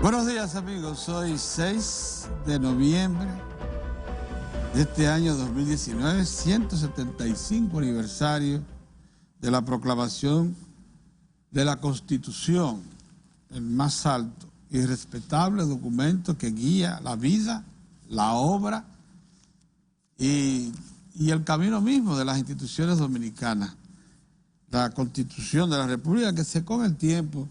Buenos días, amigos. Hoy 6 de noviembre de este año 2019, 175 aniversario de la proclamación de la Constitución, el más alto y respetable documento que guía la vida, la obra y el camino mismo de las instituciones dominicanas. La Constitución de la República que con el tiempo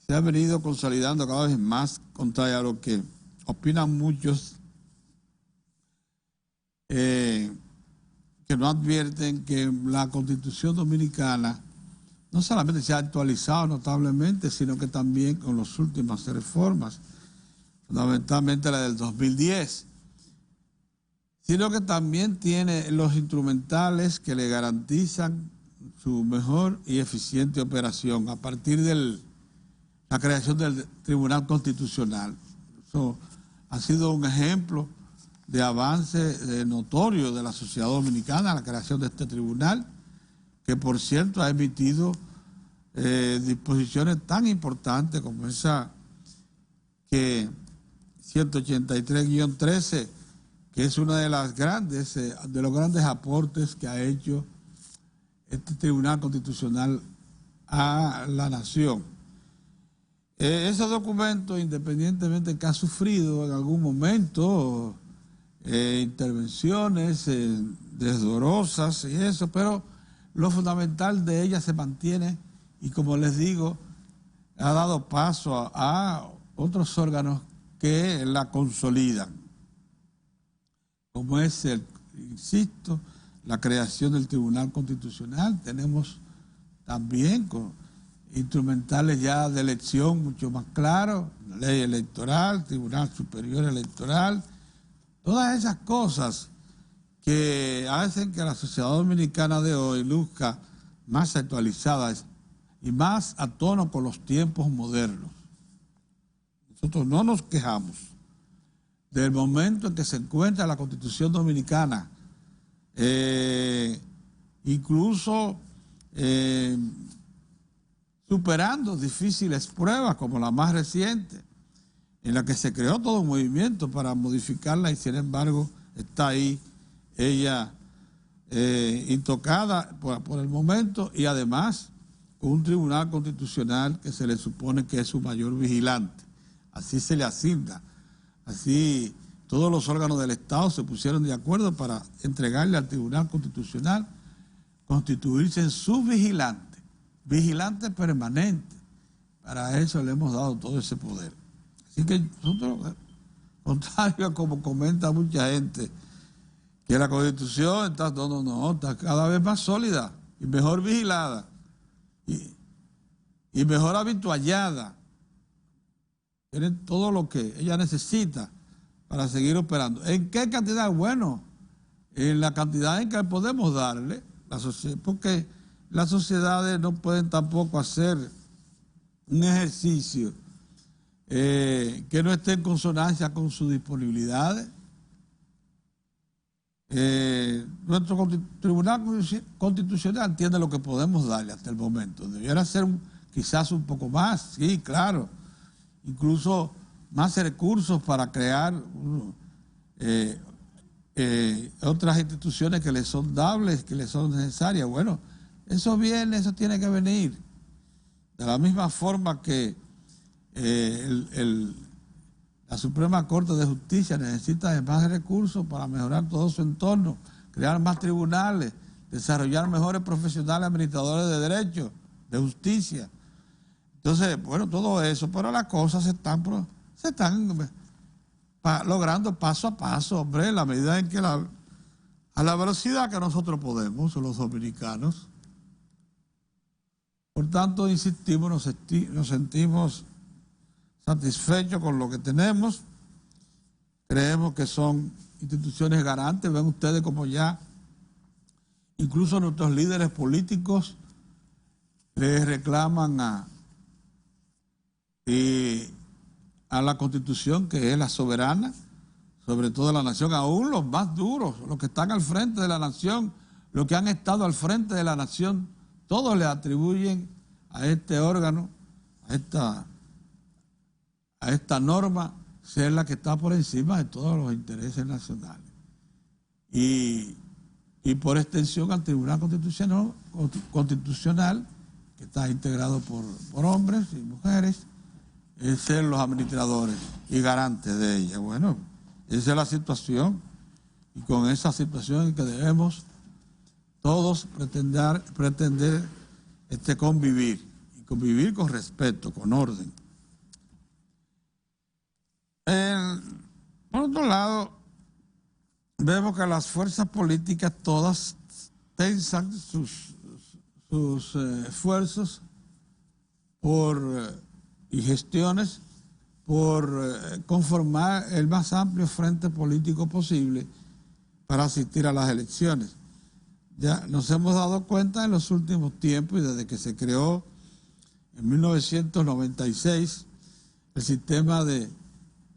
se ha venido consolidando cada vez más, contrario a lo que opinan muchos que no advierten que la Constitución dominicana no solamente se ha actualizado notablemente, sino que también con las últimas reformas, fundamentalmente la del 2010, sino que también tiene los instrumentales que le garantizan su mejor y eficiente operación a partir de la creación del Tribunal Constitucional. Eso ha sido un ejemplo de avance notorio de la sociedad dominicana, la creación de este tribunal, que por cierto ha emitido disposiciones tan importantes como esa que 183-13, que es una de las grandes, de los grandes aportes que ha hecho este Tribunal Constitucional a la nación. Ese documento, independientemente que ha sufrido en algún momento intervenciones desdorosas y eso, pero lo fundamental de ella se mantiene y, como les digo, ha dado paso a otros órganos que la consolidan, como es, insisto, la creación del Tribunal Constitucional. Tenemos también instrumentales ya de elección mucho más claros, la ley electoral, Tribunal Superior Electoral, todas esas cosas que hacen que la sociedad dominicana de hoy luzca más actualizada y más a tono con los tiempos modernos. Nosotros no nos quejamos del momento en que se encuentra la Constitución dominicana, incluso superando difíciles pruebas como la más reciente, en la que se creó todo un movimiento para modificarla y sin embargo está ahí ella intocada por el momento, y además con un tribunal constitucional que se le supone que es su mayor vigilante. Así se le asigna. Así todos los órganos del Estado se pusieron de acuerdo para entregarle al Tribunal Constitucional constituirse en su vigilante permanente. Para eso le hemos dado todo ese poder. Así que nosotros, contrario a como comenta mucha gente, que la Constitución está cada vez más sólida y mejor vigilada y mejor habituallada. Tiene todo lo que ella necesita para seguir operando. ¿En qué cantidad? Bueno, en la cantidad en que podemos darle la sociedad, porque las sociedades no pueden tampoco hacer un ejercicio que no esté en consonancia con sus disponibilidades. Nuestro Tribunal Constitucional tiene lo que podemos darle hasta el momento. Debiera ser quizás un poco más, sí, claro. Incluso más recursos para crear otras instituciones que le son dables, que le son necesarias. Bueno, eso viene, eso tiene que venir. De la misma forma que la Suprema Corte de Justicia necesita de más recursos para mejorar todo su entorno, crear más tribunales, desarrollar mejores profesionales administradores de derechos, de justicia. Entonces, bueno, todo eso, pero las cosas se están logrando paso a paso, hombre, en la medida en que a la velocidad que nosotros podemos, los dominicanos. Por tanto, insistimos, nos sentimos satisfechos con lo que tenemos. Creemos que son instituciones garantes. Ven ustedes como ya incluso nuestros líderes políticos le reclaman a la Constitución, que es la soberana sobre toda la nación. Aún los más duros, los que están al frente de la nación, los que han estado al frente de la nación, todos le atribuyen a este órgano, a a esta norma ser la que está por encima de todos los intereses nacionales. Y por extensión al Tribunal Constitucional, que está integrado por hombres y mujeres, es ser los administradores y garantes de ella. Bueno, esa es la situación, y con esa situación es que debemos todos pretender convivir, y convivir con respeto, con orden. Por otro lado, vemos que las fuerzas políticas todas tensan sus esfuerzos y gestiones por conformar el más amplio frente político posible para asistir a las elecciones. Ya nos hemos dado cuenta en los últimos tiempos, y desde que se creó en 1996 el sistema de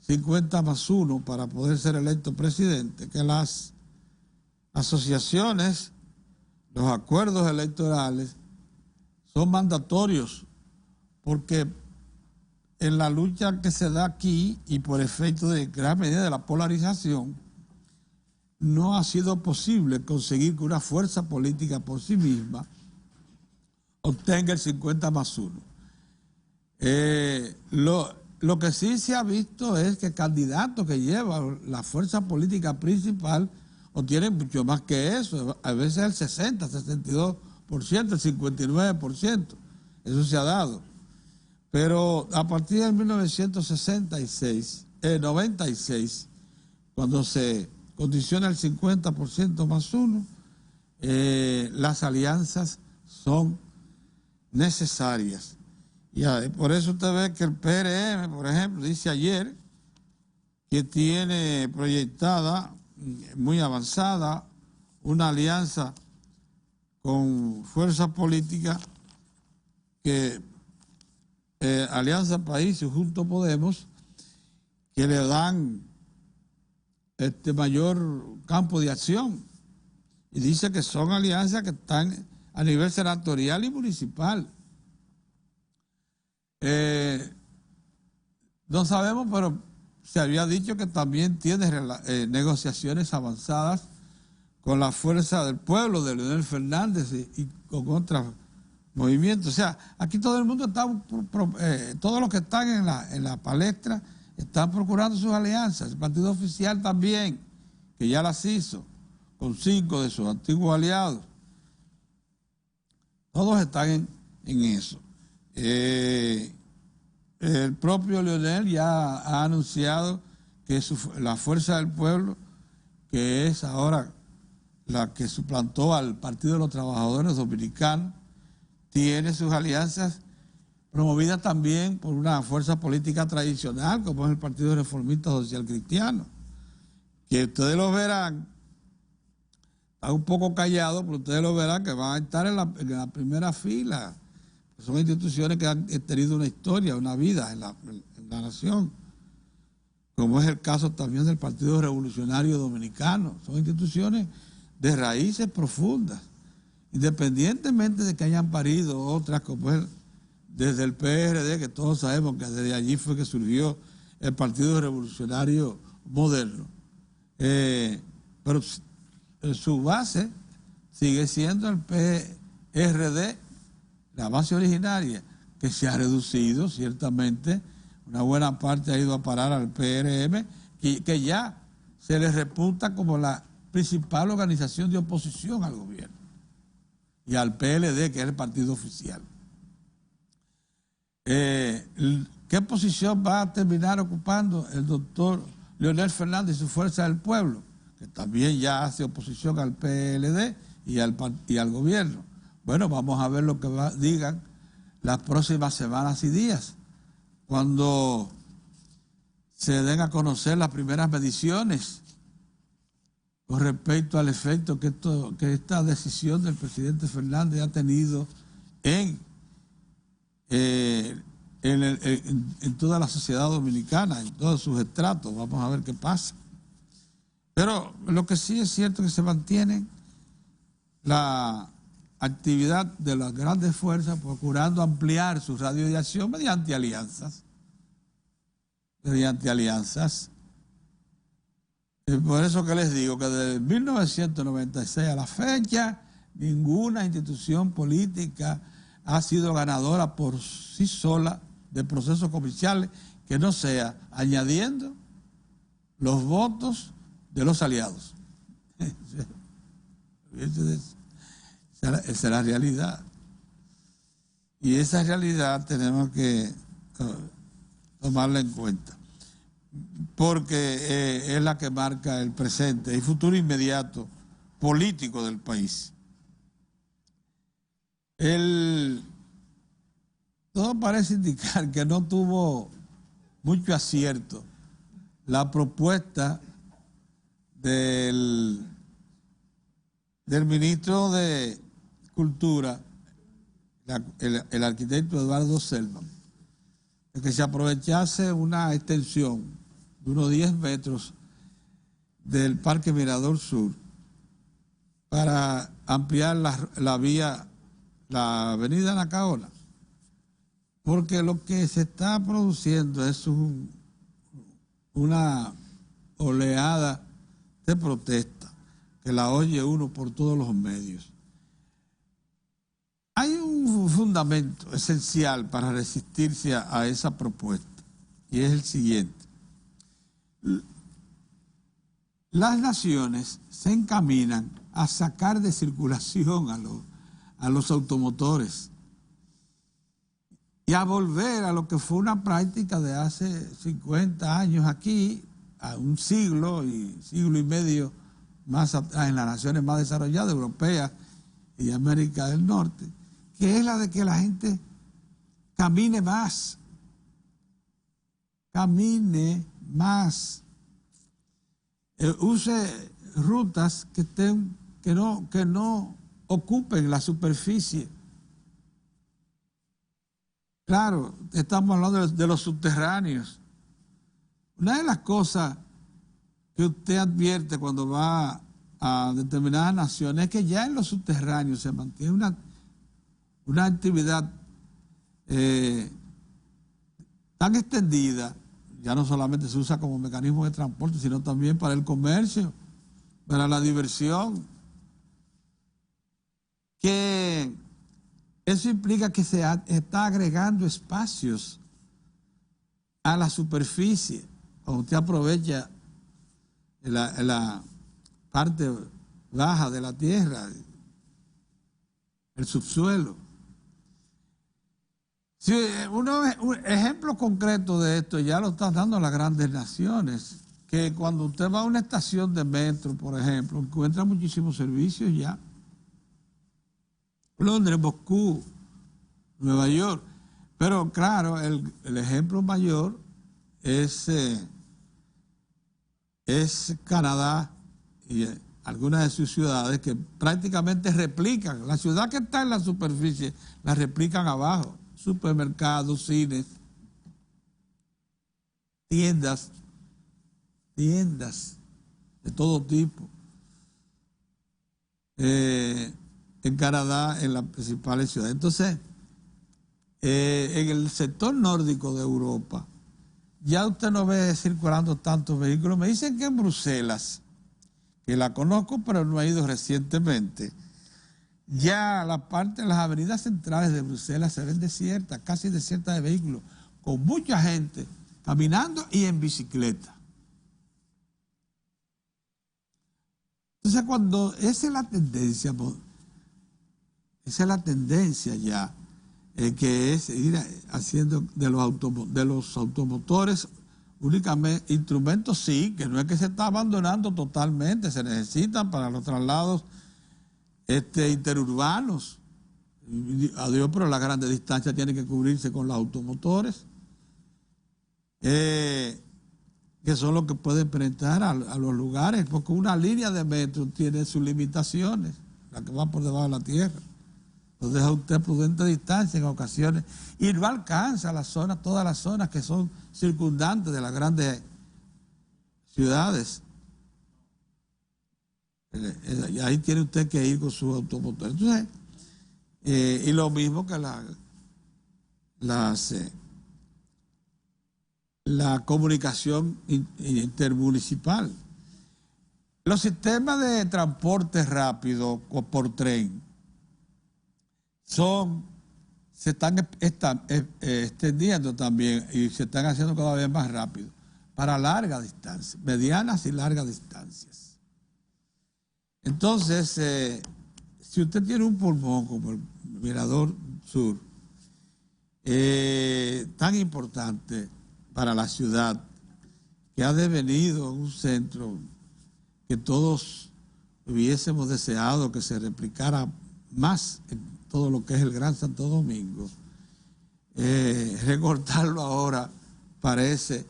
50+1 para poder ser electo presidente, que las asociaciones, los acuerdos electorales son mandatorios, porque en la lucha que se da aquí y por efecto de gran medida de la polarización, no ha sido posible conseguir que una fuerza política por sí misma obtenga el 50+1. Lo que sí se ha visto es que candidatos que llevan la fuerza política principal obtienen mucho más que eso, a veces el 60, 62%, el 59%. Eso se ha dado. Pero a partir de 96, cuando se condiciona el 50%+1, las alianzas son necesarias. Y por eso usted ve que el PRM, por ejemplo, dice ayer que tiene proyectada, muy avanzada, una alianza con fuerzas políticas que Alianza País y Juntos Podemos, que le dan mayor campo de acción. Y dice que son alianzas que están a nivel senatorial y municipal. No sabemos, pero se había dicho que también tiene negociaciones avanzadas con la Fuerza del Pueblo de Leonel Fernández y con otros movimientos. O sea, aquí todo el mundo está, todos los que están en la palestra están procurando sus alianzas. El partido oficial también, que ya las hizo, con 5 de sus antiguos aliados. Todos están en eso. El propio Leonel ya ha anunciado que la Fuerza del Pueblo, que es ahora la que suplantó al Partido de los Trabajadores Dominicanos, tiene sus alianzas promovidas también por una fuerza política tradicional, como es el Partido Reformista Social Cristiano, que ustedes lo verán, está un poco callado, pero ustedes lo verán que van a estar en la primera fila. Son instituciones que han tenido una historia, una vida en la nación, como es el caso también del Partido Revolucionario Dominicano. Son instituciones de raíces profundas, independientemente de que hayan parido otras, como es desde el PRD, que todos sabemos que desde allí fue que surgió el Partido Revolucionario Moderno. Pero su base sigue siendo el PRD, la base originaria, que se ha reducido, ciertamente. Una buena parte ha ido a parar al PRM, que ya se le reputa como la principal organización de oposición al gobierno, y al PLD, que es el partido oficial. ¿Qué posición va a terminar ocupando el doctor Leonel Fernández y su Fuerza del Pueblo, que también ya hace oposición al PLD y al gobierno? Bueno, vamos a ver lo que digan las próximas semanas y días, cuando se den a conocer las primeras mediciones con respecto al efecto que esta decisión del presidente Fernández ha tenido en toda la sociedad dominicana, en todos sus estratos. Vamos a ver qué pasa. Pero lo que sí es cierto es que se mantiene la actividad de las grandes fuerzas procurando ampliar su radio de acción mediante alianzas. mediante alianzas. Por eso que les digo que desde 1996 a la fecha, ninguna institución política ha sido ganadora por sí sola de procesos comerciales que no sea añadiendo los votos de los aliados. Esa es la realidad. Y esa realidad tenemos que tomarla en cuenta, porque es la que marca el presente y futuro inmediato político del país. Todo parece indicar que no tuvo mucho acierto la propuesta del ministro de Cultura, el arquitecto Eduardo Selman, de que se aprovechase una extensión de unos 10 metros del Parque Mirador Sur para ampliar la vía, la avenida Nacaona, porque lo que se está produciendo es una oleada de protesta que la oye uno por todos los medios. Hay un fundamento esencial para resistirse a esa propuesta, y es el siguiente. Las naciones se encaminan a sacar de circulación a los automotores y a volver a lo que fue una práctica de hace 50 años aquí, a un siglo y medio más atrás en las naciones más desarrolladas, europeas y de América del Norte, que es la de que la gente camine más, use rutas que no ocupen la superficie. Claro, estamos hablando de los subterráneos. Una de las cosas que usted advierte cuando va a determinadas naciones es que ya en los subterráneos se mantiene una actividad tan extendida, ya no solamente se usa como mecanismo de transporte, sino también para el comercio, para la diversión, que eso implica que se está agregando espacios a la superficie, cuando usted aprovecha la parte baja de la tierra, el subsuelo. Si un ejemplo concreto de esto ya lo están dando las grandes naciones, que cuando usted va a una estación de metro, por ejemplo, encuentra muchísimos servicios ya. Londres, Moscú, Nueva York. Pero claro, el ejemplo mayor es Canadá y algunas de sus ciudades que prácticamente replican. La ciudad que está en la superficie la replican abajo. Supermercados, cines, tiendas de todo tipo. En Canadá, en las principales ciudades. Entonces, en el sector nórdico de Europa, ya usted no ve circulando tantos vehículos. Me dicen que en Bruselas, que la conozco, pero no he ido recientemente, ya la parte de las avenidas centrales de Bruselas se ven desiertas, casi desiertas de vehículos, con mucha gente caminando y en bicicleta. Entonces, cuando esa es la tendencia ya, que es ir haciendo de los automotores únicamente instrumentos, sí, que no es que se está abandonando totalmente, se necesitan para los traslados interurbanos. Adiós, pero las grandes distancias tienen que cubrirse con los automotores, que son los que pueden penetrar a los lugares, porque una línea de metro tiene sus limitaciones, la que va por debajo de la tierra. Lo deja usted a prudente distancia en ocasiones y no alcanza todas las zonas que son circundantes de las grandes ciudades. Y ahí tiene usted que ir con su automotor. Entonces, y lo mismo que la comunicación intermunicipal. Los sistemas de transporte rápido o por tren se están extendiendo también y se están haciendo cada vez más rápido para largas distancias, medianas y largas distancias. Entonces, si usted tiene un pulmón como el Mirador Sur, tan importante para la ciudad, que ha devenido un centro que todos hubiésemos deseado que se replicara más en todo lo que es el Gran Santo Domingo, recortarlo ahora parece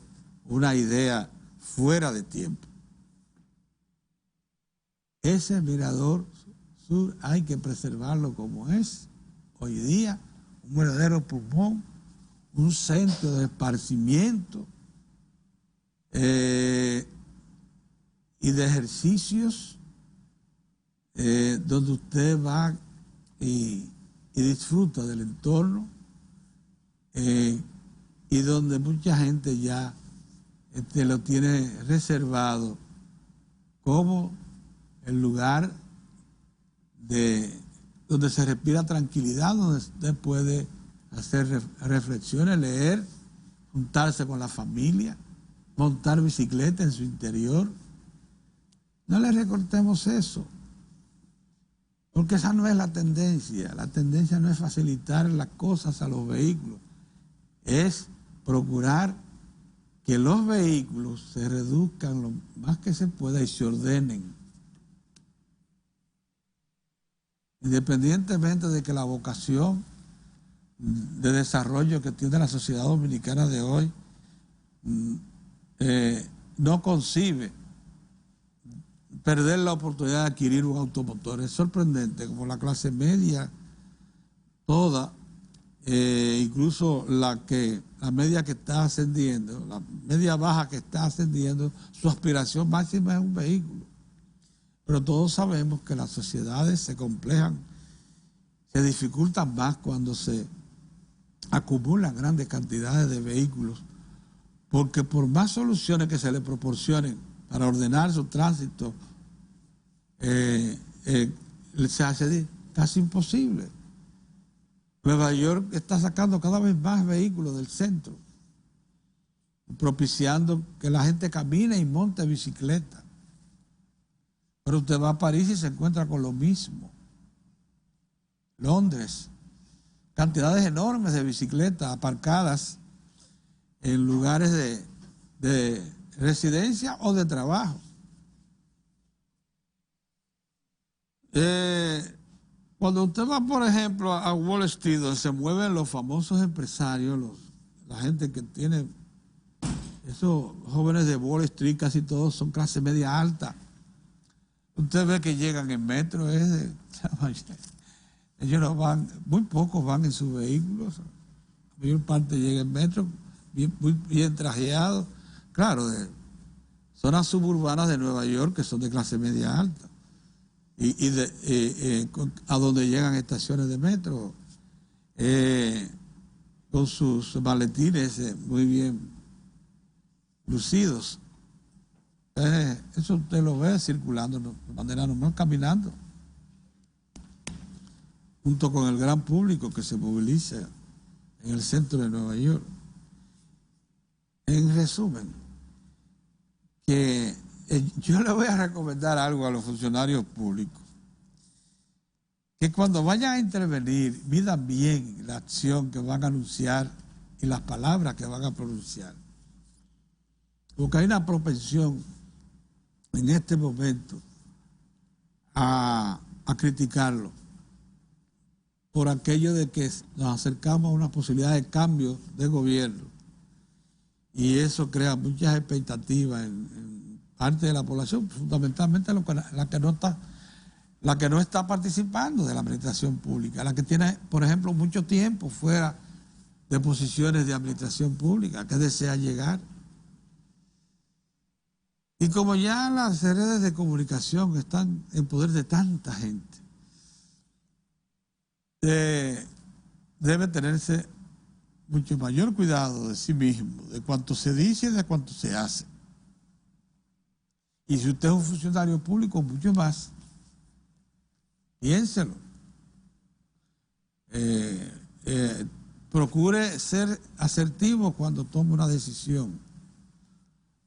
una idea fuera de tiempo. Ese Mirador Sur hay que preservarlo como es hoy día, un verdadero pulmón, un centro de esparcimiento y de ejercicios donde usted va y disfruta del entorno y donde mucha gente ya lo tiene reservado como el lugar donde se respira tranquilidad, donde usted puede hacer reflexiones, leer, juntarse con la familia, montar bicicleta en su interior. No le recortemos eso, porque esa no es la tendencia. La tendencia no es facilitar las cosas a los vehículos, es procurar que los vehículos se reduzcan lo más que se pueda y se ordenen. Independientemente de que la vocación de desarrollo que tiene la sociedad dominicana de hoy no concibe perder la oportunidad de adquirir un automotor. Es sorprendente como la clase media toda, incluso la media que está ascendiendo, la media baja que está ascendiendo, su aspiración máxima es un vehículo. Pero todos sabemos que las sociedades se complejan, se dificultan más cuando se acumulan grandes cantidades de vehículos, porque por más soluciones que se le proporcionen para ordenar su tránsito, se hace casi imposible. Nueva York está sacando cada vez más vehículos del centro, propiciando que la gente camine y monte bicicleta. Pero usted va a París y se encuentra con lo mismo. Londres, cantidades enormes de bicicletas aparcadas en lugares de residencia o de trabajo. Cuando usted va, por ejemplo, a Wall Street, donde se mueven los famosos empresarios, la gente que tiene, esos jóvenes de Wall Street, casi todos son clase media alta. Usted ve que llegan en metro, ellos no van, muy pocos van en sus vehículos, la mayor parte llega en metro, muy bien trajeados, claro, de zonas suburbanas de Nueva York que son de clase media alta, a donde llegan estaciones de metro, con sus maletines muy bien lucidos. Eso usted lo ve circulando de manera normal, caminando, junto con el gran público que se moviliza en el centro de Nueva York. En resumen, que yo le voy a recomendar algo a los funcionarios públicos, que cuando vayan a intervenir, midan bien la acción que van a anunciar y las palabras que van a pronunciar. Porque hay una propensión en este momento a criticarlo por aquello de que nos acercamos a una posibilidad de cambio de gobierno y eso crea muchas expectativas en parte de la población, fundamentalmente la que no está participando de la administración pública, la que tiene, por ejemplo, mucho tiempo fuera de posiciones de administración pública, que desea llegar. Y como ya las redes de comunicación están en poder de tanta gente, debe tenerse mucho mayor cuidado de sí mismo, de cuánto se dice y de cuánto se hace. Y si usted es un funcionario público, mucho más. Piénselo. Procure ser asertivo cuando tome una decisión,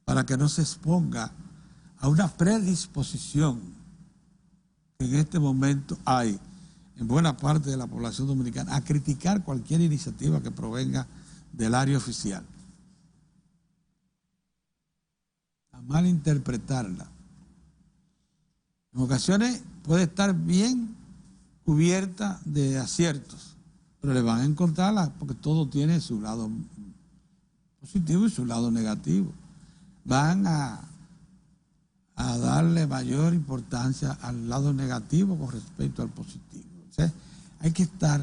para que no se exponga a una predisposición que en este momento hay en buena parte de la población dominicana a criticar cualquier iniciativa que provenga del área oficial, a malinterpretarla. En ocasiones puede estar bien cubierta de aciertos, pero le van a encontrarla porque todo tiene su lado positivo y su lado negativo. Van a darle mayor importancia al lado negativo con respecto al positivo. O sea, hay que estar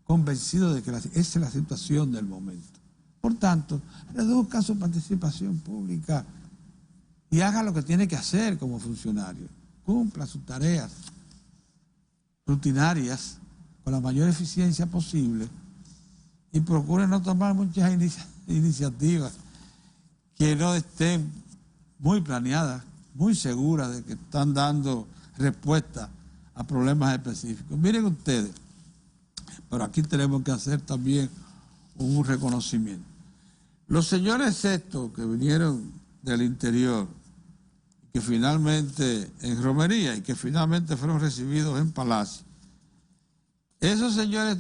convencido de que esa es la situación del momento. Por tanto, reduzca su participación pública y haga lo que tiene que hacer como funcionario. Cumpla sus tareas rutinarias con la mayor eficiencia posible y procure no tomar muchas iniciativas que no estén muy planeadas, muy seguras de que están dando respuesta a problemas específicos. Miren ustedes, pero aquí tenemos que hacer también un reconocimiento. Los señores estos que vinieron del interior, que finalmente en romería y que finalmente fueron recibidos en Palacio, esos señores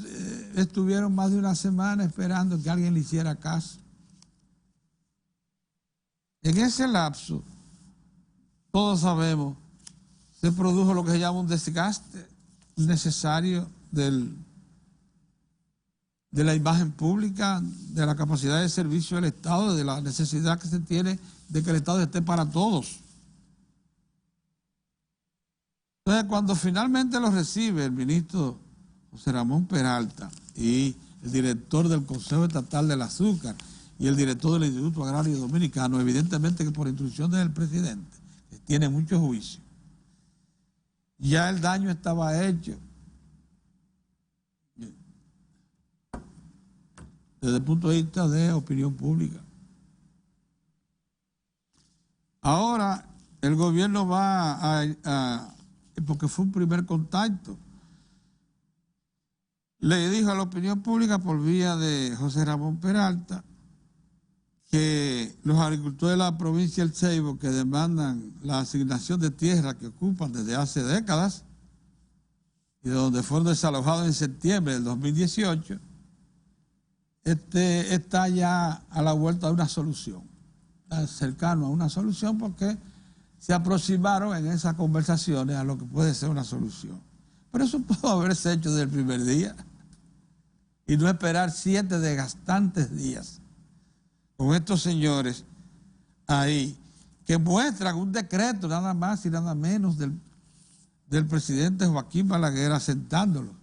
estuvieron más de una semana esperando que alguien le hiciera caso. En ese lapso, todos sabemos, se produjo lo que se llama un desgaste necesario de la imagen pública, de la capacidad de servicio del Estado, de la necesidad que se tiene de que el Estado esté para todos. Entonces, cuando finalmente lo recibe el ministro José Ramón Peralta y el director del Consejo Estatal del Azúcar y el director del Instituto Agrario Dominicano, evidentemente que por instrucción del presidente, que tiene mucho juicio, ya el daño estaba hecho. Desde el punto de vista de opinión pública. Ahora el gobierno va porque fue un primer contacto, le dijo a la opinión pública por vía de José Ramón Peralta que los agricultores de la provincia del Ceibo que demandan la asignación de tierra que ocupan desde hace décadas y de donde fueron desalojados en septiembre del 2018, está ya a la vuelta de una solución, está cercano a una solución porque se aproximaron en esas conversaciones a lo que puede ser una solución. Pero eso pudo haberse hecho desde el primer día y no esperar 7 desgastantes días con estos señores ahí que muestran un decreto nada más y nada menos del presidente Joaquín Balaguer asentándolo.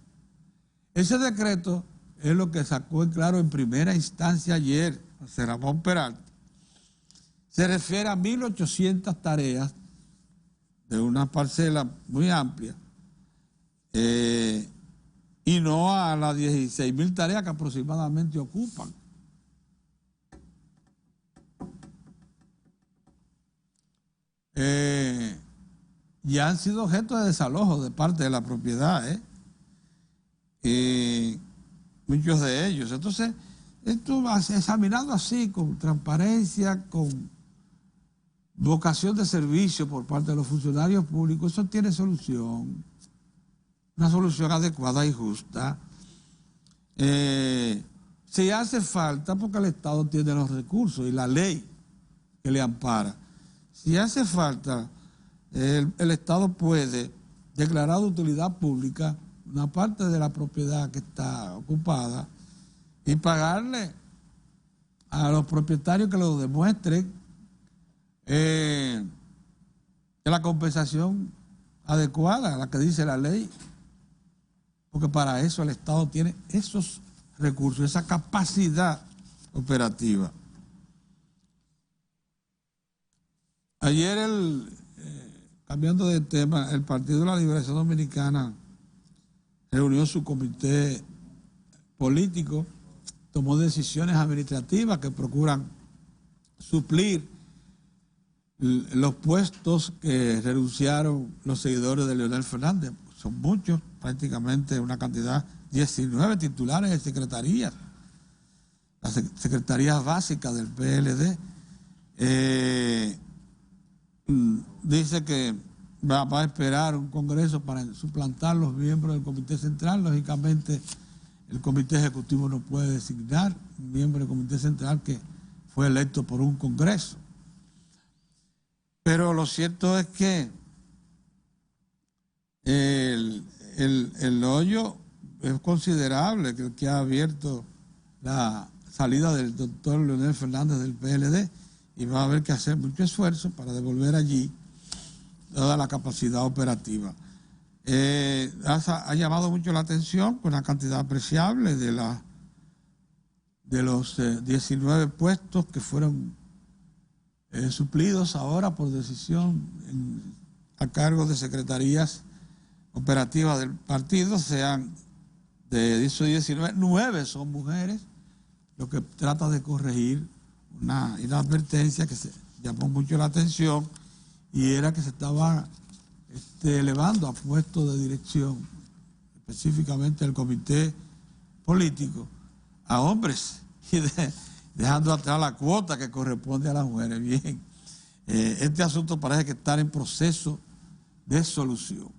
Ese decreto es lo que sacó en claro en primera instancia ayer José Ramón Peralta. Se refiere a 1.800 tareas de una parcela muy amplia y no a las 16.000 tareas que aproximadamente ocupan. Ya han sido objeto de desalojo de parte de la propiedad, muchos de ellos. Entonces, esto va examinado así, con transparencia, con vocación de servicio por parte de los funcionarios públicos, eso tiene solución, una solución adecuada y justa. Si hace falta, porque el Estado tiene los recursos y la ley que le ampara, si hace falta, el Estado puede declarar de utilidad pública una parte de la propiedad que está ocupada y pagarle a los propietarios que lo demuestren que la compensación adecuada, la que dice la ley, porque para eso el Estado tiene esos recursos, esa capacidad operativa. Ayer, cambiando de tema, el Partido de la Liberación Dominicana reunió su comité político tomó decisiones administrativas que procuran suplir los puestos que renunciaron los seguidores de Leonel Fernández. Son muchos, prácticamente una cantidad, 19 titulares de secretarías, las secretarías básicas del PLD. Dice que va a esperar un congreso para suplantar los miembros del Comité Central. Lógicamente, el Comité Ejecutivo no puede designar un miembro del Comité Central que fue electo por un congreso. Pero lo cierto es que el hoyo es considerable, que ha abierto la salida del doctor Leonel Fernández del PLD, y va a haber que hacer mucho esfuerzo para devolver allí toda la capacidad operativa. Ha llamado mucho la atención con una cantidad apreciable de los 19 puestos que fueron suplidos ahora por decisión a cargo de secretarías operativas del partido. Sean de esos 19, 9 son mujeres, lo que trata de corregir una inadvertencia que se llamó mucho la atención, y era que se estaba elevando a puestos de dirección, específicamente el comité político, a hombres, y dejando atrás la cuota que corresponde a las mujeres. Bien, este asunto parece que está en proceso de solución.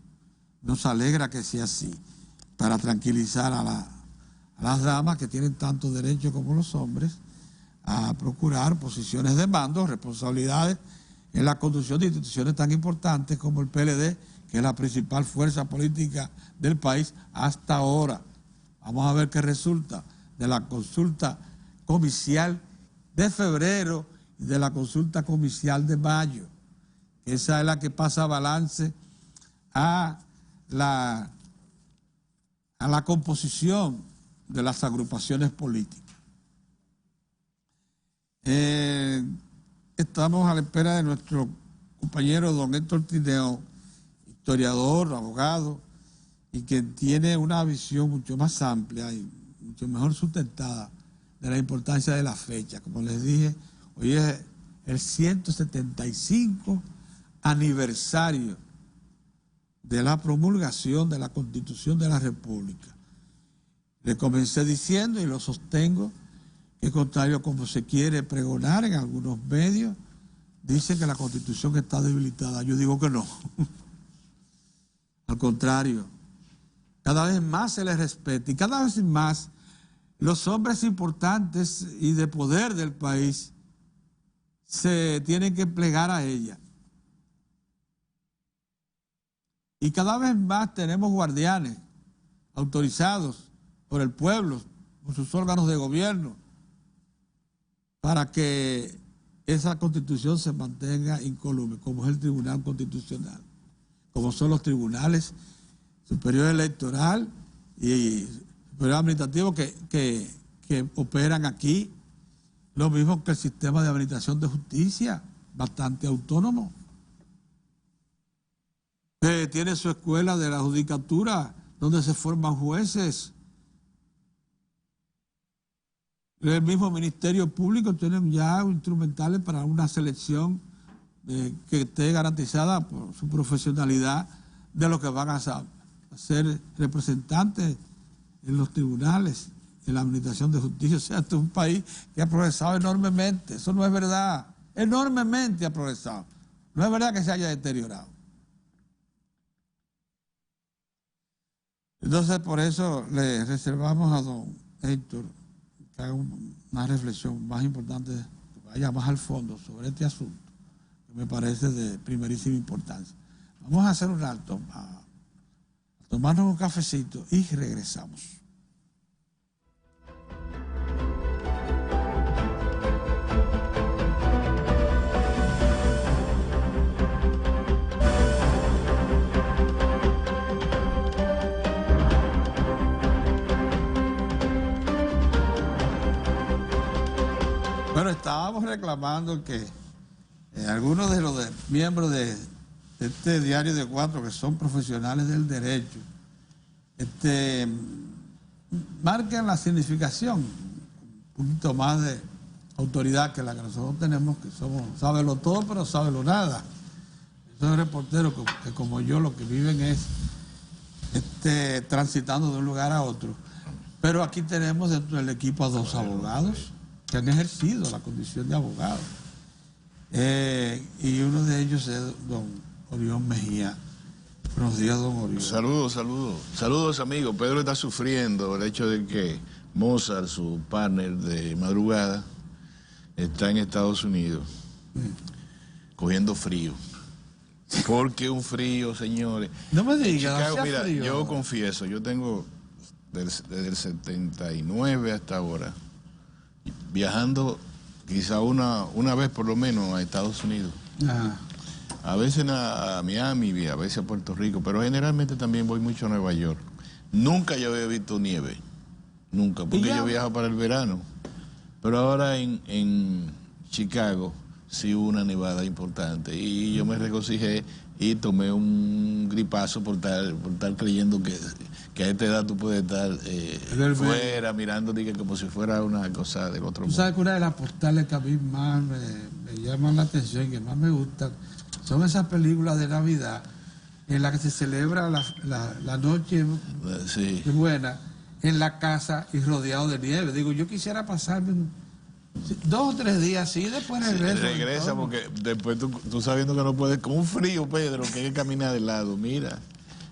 Nos alegra que sea así, para tranquilizar a las damas, que tienen tanto derecho como los hombres a procurar posiciones de mando, responsabilidades en la conducción de instituciones tan importantes como el PLD, que es la principal fuerza política del país hasta ahora. Vamos a ver qué resulta de la consulta comicial de febrero y de la consulta comicial de mayo. Esa es la que pasa balance a la composición de las agrupaciones políticas. Estamos a la espera de nuestro compañero don Héctor Tineo, historiador, abogado, y que tiene una visión mucho más amplia y mucho mejor sustentada de la importancia de la fecha. Como les dije, hoy es el 175 aniversario de la promulgación de la Constitución de la República. Le comencé diciendo, y lo sostengo, que contrario a como se quiere pregonar en algunos medios, dicen que la Constitución está debilitada. Yo digo que no. Al contrario, cada vez más se les respeta, y cada vez más los hombres importantes y de poder del país se tienen que plegar a ella. Y cada vez más tenemos guardianes autorizados por el pueblo, por sus órganos de gobierno, para que esa Constitución se mantenga incólume, como es el Tribunal Constitucional, como son los tribunales superior electoral y superior administrativo que operan aquí, lo mismo que el sistema de administración de justicia, bastante autónomo, que tiene su escuela de la judicatura, donde se forman jueces. El mismo Ministerio Público tiene ya instrumentales para una selección que esté garantizada por su profesionalidad de los que van a ser representantes en los tribunales, en la administración de justicia. O sea, este es un país que ha progresado enormemente. Eso no es verdad. Enormemente ha progresado. No es verdad que se haya deteriorado. Entonces, por eso le reservamos a don Héctor que haga una reflexión más importante, que vaya más al fondo sobre este asunto, que me parece de primerísima importancia. Vamos a hacer un alto, a tomarnos un cafecito y regresamos. Bueno, estábamos reclamando que algunos de los miembros de este diario de Cuatro, que son profesionales del derecho, marcan la significación, poquito más de autoridad que la que nosotros tenemos, que somos sábelo todo, pero sábelo nada. Esos reporteros que como yo lo que viven es transitando de un lugar a otro. Pero aquí tenemos dentro del equipo a 2 abogados que han ejercido la condición de abogado. Y uno de ellos es don Orión Mejía. Buenos días, don Orión. Saludos, amigos. Pedro está sufriendo el hecho de que Mozart, su partner de madrugada, está en Estados Unidos, cogiendo frío. Porque un frío, señores. No me digas, Chicago, mira, frío. yo confieso, yo tengo desde el 79 hasta ahora, viajando quizá una vez por lo menos a Estados Unidos. Ajá. A veces a Miami, a veces a Puerto Rico, pero generalmente también voy mucho a Nueva York. Nunca yo había visto nieve, nunca, porque yo viajo para el verano. Pero ahora en Chicago sí hubo una nevada importante y yo me regocijé y tomé un gripazo por estar creyendo que a esta edad tú puedes estar fuera mirando como si fuera una cosa del otro mundo. Tú sabes que una de las postales que a mí más me llaman la atención y que más me gustan son esas películas de Navidad en las que se celebra la noche buena en la casa y rodeado de nieve. Digo, yo quisiera pasarme 2 o 3 días así, después regreso. Regresa porque después tú sabiendo que no puedes, con un frío, Pedro, que hay que caminar de lado, mira,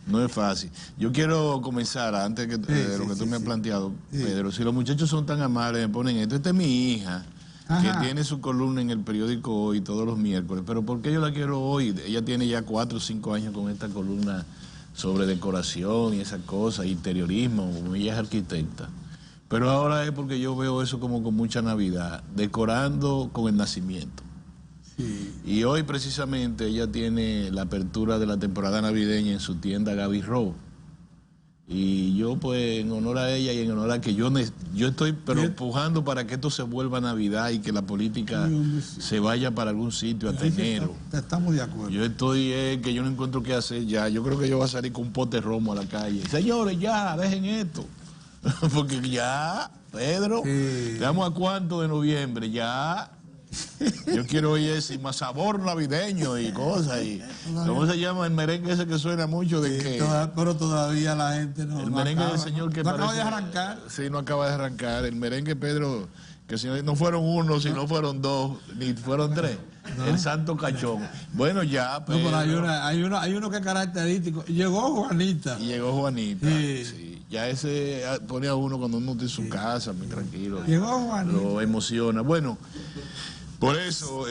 no es fácil. Yo quiero comenzar, antes de lo que tú me has planteado, Pedro, si los muchachos son tan amables, me ponen esto. Esta es mi hija, que tiene su columna en el periódico Hoy todos los miércoles, pero ¿por qué yo la quiero hoy? Ella tiene ya 4 o 5 años con esta columna sobre decoración y esas cosas, interiorismo, ella es arquitecta. Pero ahora es porque yo veo eso como con mucha Navidad, decorando con el nacimiento. Sí. Y hoy precisamente ella tiene la apertura de la temporada navideña en su tienda Gaby Row. Y yo pues en honor a ella y en honor a que yo estoy pero empujando para que esto se vuelva Navidad y que la política se vaya para algún sitio hasta enero. Estamos de acuerdo. Yo estoy que yo no encuentro qué hacer ya. Yo creo que yo voy a salir con un pote romo a la calle. Señores, ya, dejen esto. Porque ya, Pedro, ¿estamos a cuánto de noviembre? Ya, yo quiero oír ese más sabor navideño y cosas. ¿Cómo se llama el merengue ese que suena mucho? Pero todavía la gente no. El merengue del señor que no acaba de arrancar. Sí, no acaba de arrancar. El merengue, Pedro, que si no fueron 1, si no fueron 2, ni fueron 3. No. El santo cachón. Bueno, ya, Pedro. No, pero hay uno que es característico. Llegó Juanita. Sí. Ya ese pone a uno cuando uno está en su casa, muy tranquilo. Llegó Juanita. Lo emociona. Bueno, por eso,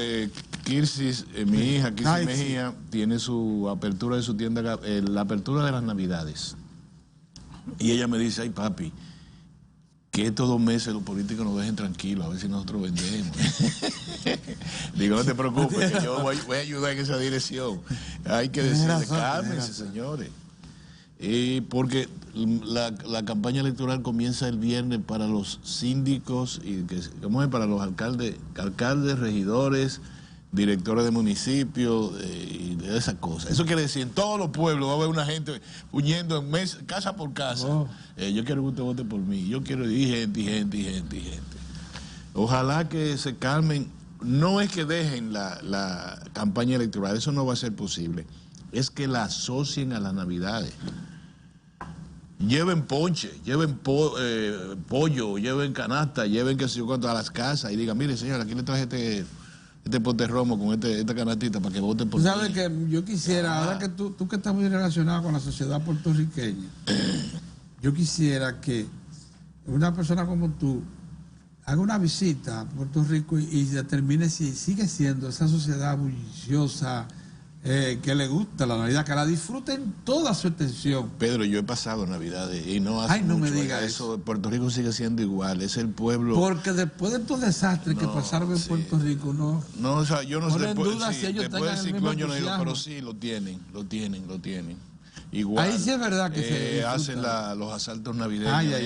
Kirsis, mi hija, Kirsis Mejía, tiene su apertura de su tienda, la apertura de las Navidades. Y ella me dice, ay papi, que estos 2 meses los políticos nos dejen tranquilos, a ver si nosotros vendemos. Digo, no te preocupes, que yo voy a ayudar en esa dirección. Hay que decirle, cálmense, señores. Porque la campaña electoral comienza el viernes para los síndicos y para los alcaldes, regidores, directores de municipios y de esas cosas. Eso quiere decir, en todos los pueblos va a haber una gente huyendo casa por casa. Yo quiero que usted vote por mí. Yo quiero ir gente. Ojalá que se calmen. No es que dejen la campaña electoral, eso no va a ser posible. Es que la asocien a las Navidades. Lleven ponche, lleven pollo, lleven canasta, lleven qué sé yo cuánto a las casas y digan, mire señor, aquí le traje este pote romo con esta canastita para que voten por mí. ¿Sabes que yo quisiera, ahora que tú que estás muy relacionado con la sociedad puertorriqueña, yo quisiera que una persona como tú haga una visita a Puerto Rico y determine si sigue siendo esa sociedad bulliciosa, que le gusta la Navidad, que la disfruten toda su extensión. Pedro, yo he pasado Navidades y no hace no mucho me digas eso. Puerto Rico sigue siendo igual, es el pueblo. Porque después de estos desastres que pasaron en Puerto Rico, no, o sea, yo no sé. Después del ciclón yo no digo, pero sí, lo tienen. igual. Ahí sí es verdad que se hacen los asaltos navideños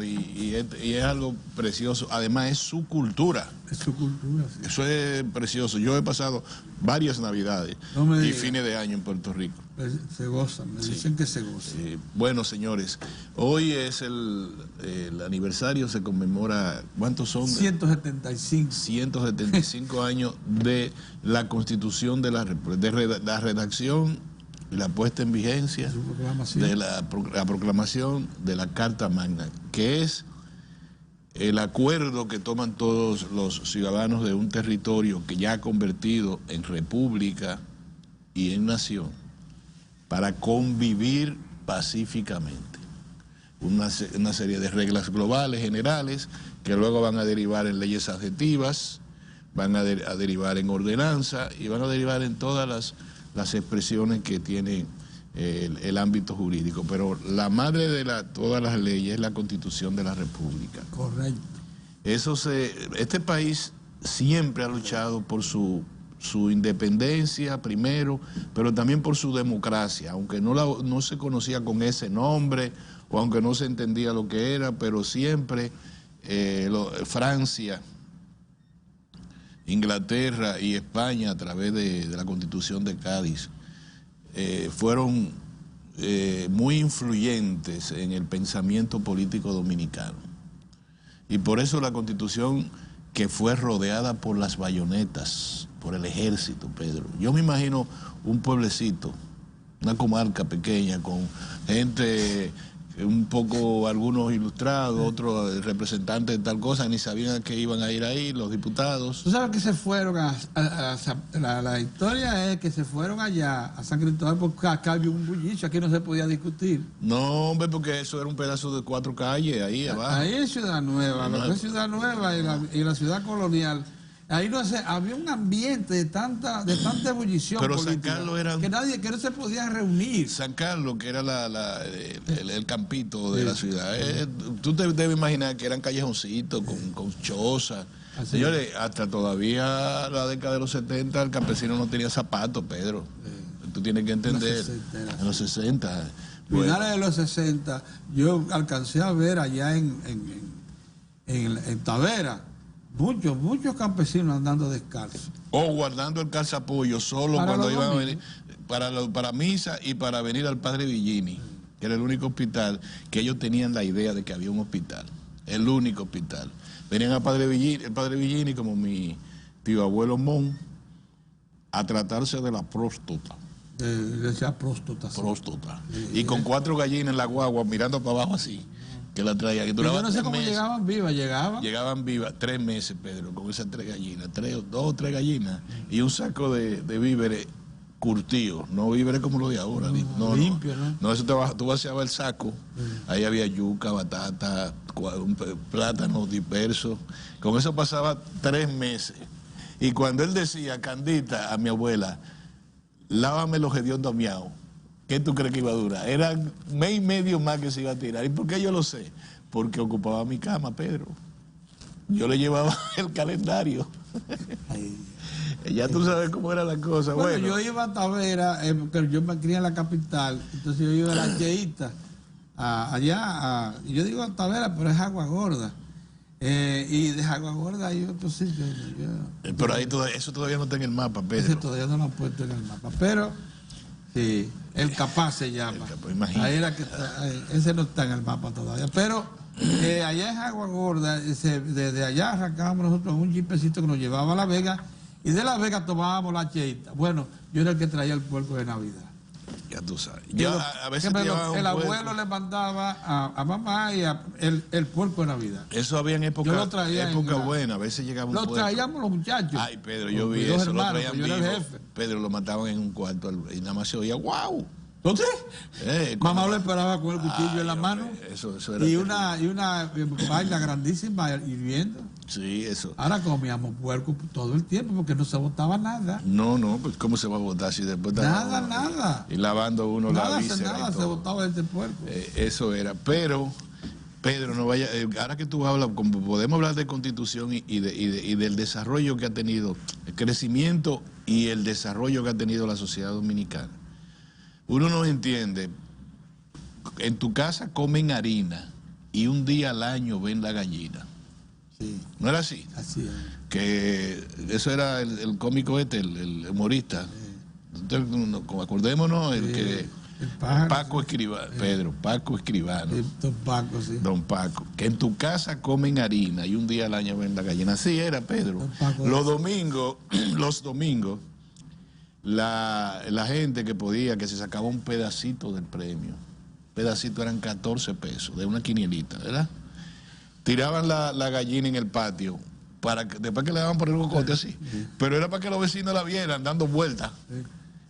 y es algo precioso. Además es su cultura. Es su cultura, sí. Eso es precioso. Yo he pasado varias navidades y fines de año en Puerto Rico. Se gozan, me dicen que se gozan. Bueno, señores, hoy es el aniversario, se conmemora, ¿cuántos son? 175. 175 años de la Constitución de la redacción y la puesta en vigencia de la proclamación de la Carta Magna, que es el acuerdo que toman todos los ciudadanos de un territorio que ya ha convertido en república y en nación para convivir pacíficamente. Una serie de reglas globales, generales, que luego van a derivar en leyes adjetivas, van a derivar en ordenanza y van a derivar en todas las expresiones que tiene el ámbito jurídico. Pero la madre de todas las leyes es la Constitución de la República. Correcto. Este país siempre ha luchado por su independencia primero, pero también por su democracia, aunque no se conocía con ese nombre o aunque no se entendía lo que era, pero siempre Francia, Inglaterra y España, a través de la Constitución de Cádiz, fueron muy influyentes en el pensamiento político dominicano. Y por eso la Constitución, que fue rodeada por las bayonetas, por el ejército, Pedro. Yo me imagino un pueblecito, una comarca pequeña, con gente, un poco, algunos ilustrados, otros representantes de tal cosa, ni sabían que iban a ir ahí, los diputados. ¿Tú sabes que se fueron la historia es que se fueron allá a San Cristóbal porque acá había un bullicio, aquí no se podía discutir? No, hombre, porque eso era un pedazo de 4 calles, ahí abajo. Ahí en Ciudad Nueva, lo que es Ciudad Nueva y la ciudad colonial. Ahí no sé, había un ambiente de tanta ebullición. Pero política, San Carlos era... que no se podía reunir. San Carlos, que era el campito de la ciudad. Tú te debes imaginar que eran callejoncitos con chozas. Señores, hasta todavía la década de los 70 el campesino no tenía zapatos, Pedro. Tú tienes que entender. En los 60. Finales de los 60, yo alcancé a ver allá en Tavera muchos campesinos andando descalzos. O guardando el calzapollo solo Para cuando iban a venir para misa y para venir al Padre Villini, que era el único hospital que ellos tenían la idea de que había un hospital, el único hospital. Venían al Padre Villini, el Padre Villini, como mi tío abuelo Mon, a tratarse de la próstata. Decía próstata. Próstata. Y con 4 gallinas en la guagua mirando para abajo así. Que la traía, que duraba yo no sé cómo meses. llegaban vivas, Llegaban vivas 3 meses, Pedro, con esas 3 gallinas, 2 o 3 gallinas y un saco de víveres curtidos, no víveres como los de ahora. No, limpio, ¿no? No, eso tú vaciabas el saco, ahí había yuca, batata, plátanos dispersos, con eso pasaba 3 meses. Y cuando él decía, Candita, a mi abuela, lávame los hediondos miau, ¿qué tú crees que iba a durar? Era mes y medio más que se iba a tirar. ¿Y por qué yo lo sé? Porque ocupaba mi cama, Pedro. Yo le llevaba el calendario. Ya tú sabes cómo era la cosa. Bueno, yo iba a Tavera, porque yo me crié en la capital, entonces yo iba a la Cheita, yo digo a Tavera, pero es Agua Gorda. Y de Agua Gorda hay otro sitio. Pero ahí eso todavía no está en el mapa, Pedro. Ese todavía no lo han puesto en el mapa, pero... Sí, el Capaz se llama. Ahí era que ese no está en el mapa todavía. Pero allá en Agua Gorda, desde allá arrancábamos nosotros un jipecito que nos llevaba a La Vega y de La Vega tomábamos la Cheita. Bueno, yo era el que traía el puerco de Navidad. Ya tú sabes. A veces el abuelo le mandaba a mamá y el puerco de Navidad. Eso había en época buena, a veces llegaba un puerco. Lo traíamos los muchachos. Ay, Pedro, yo vi eso, lo traían vivo. Pedro, lo mataban en un cuarto y nada más se oía, ¡wow! ¿Entonces? Mamá lo esperaba con el cuchillo en la mano. Eso era y una vaina grandísima hirviendo. Sí, eso. Ahora comíamos puerco todo el tiempo porque no se botaba nada. No, pues ¿cómo se va a botar si después nada. Y lavando uno la víscera. Nada, se botaba este puerco. Eso era. Pero, Pedro, no vaya. Ahora que tú hablas, como podemos hablar de Constitución y del desarrollo que ha tenido, el crecimiento y el desarrollo que ha tenido la sociedad dominicana. Uno no entiende en tu casa comen harina y un día al año ven la gallina. Sí. ¿No era así? Así es. Que eso era el cómico el humorista. Entonces, acordémonos, el que... El pájaro, Paco sí. Escribano, Pedro, Paco Escribano. Don Paco, sí. Don Paco, que en tu casa comen harina y un día al año ven la gallina. Así era, Pedro. Los domingos, la gente que podía, que se sacaba un pedacito del premio. Pedacito eran 14 pesos, de una quinielita, ¿verdad? Tiraban la gallina en el patio, después que le daban por el cocote así. Pero era para que los vecinos la vieran dando vueltas.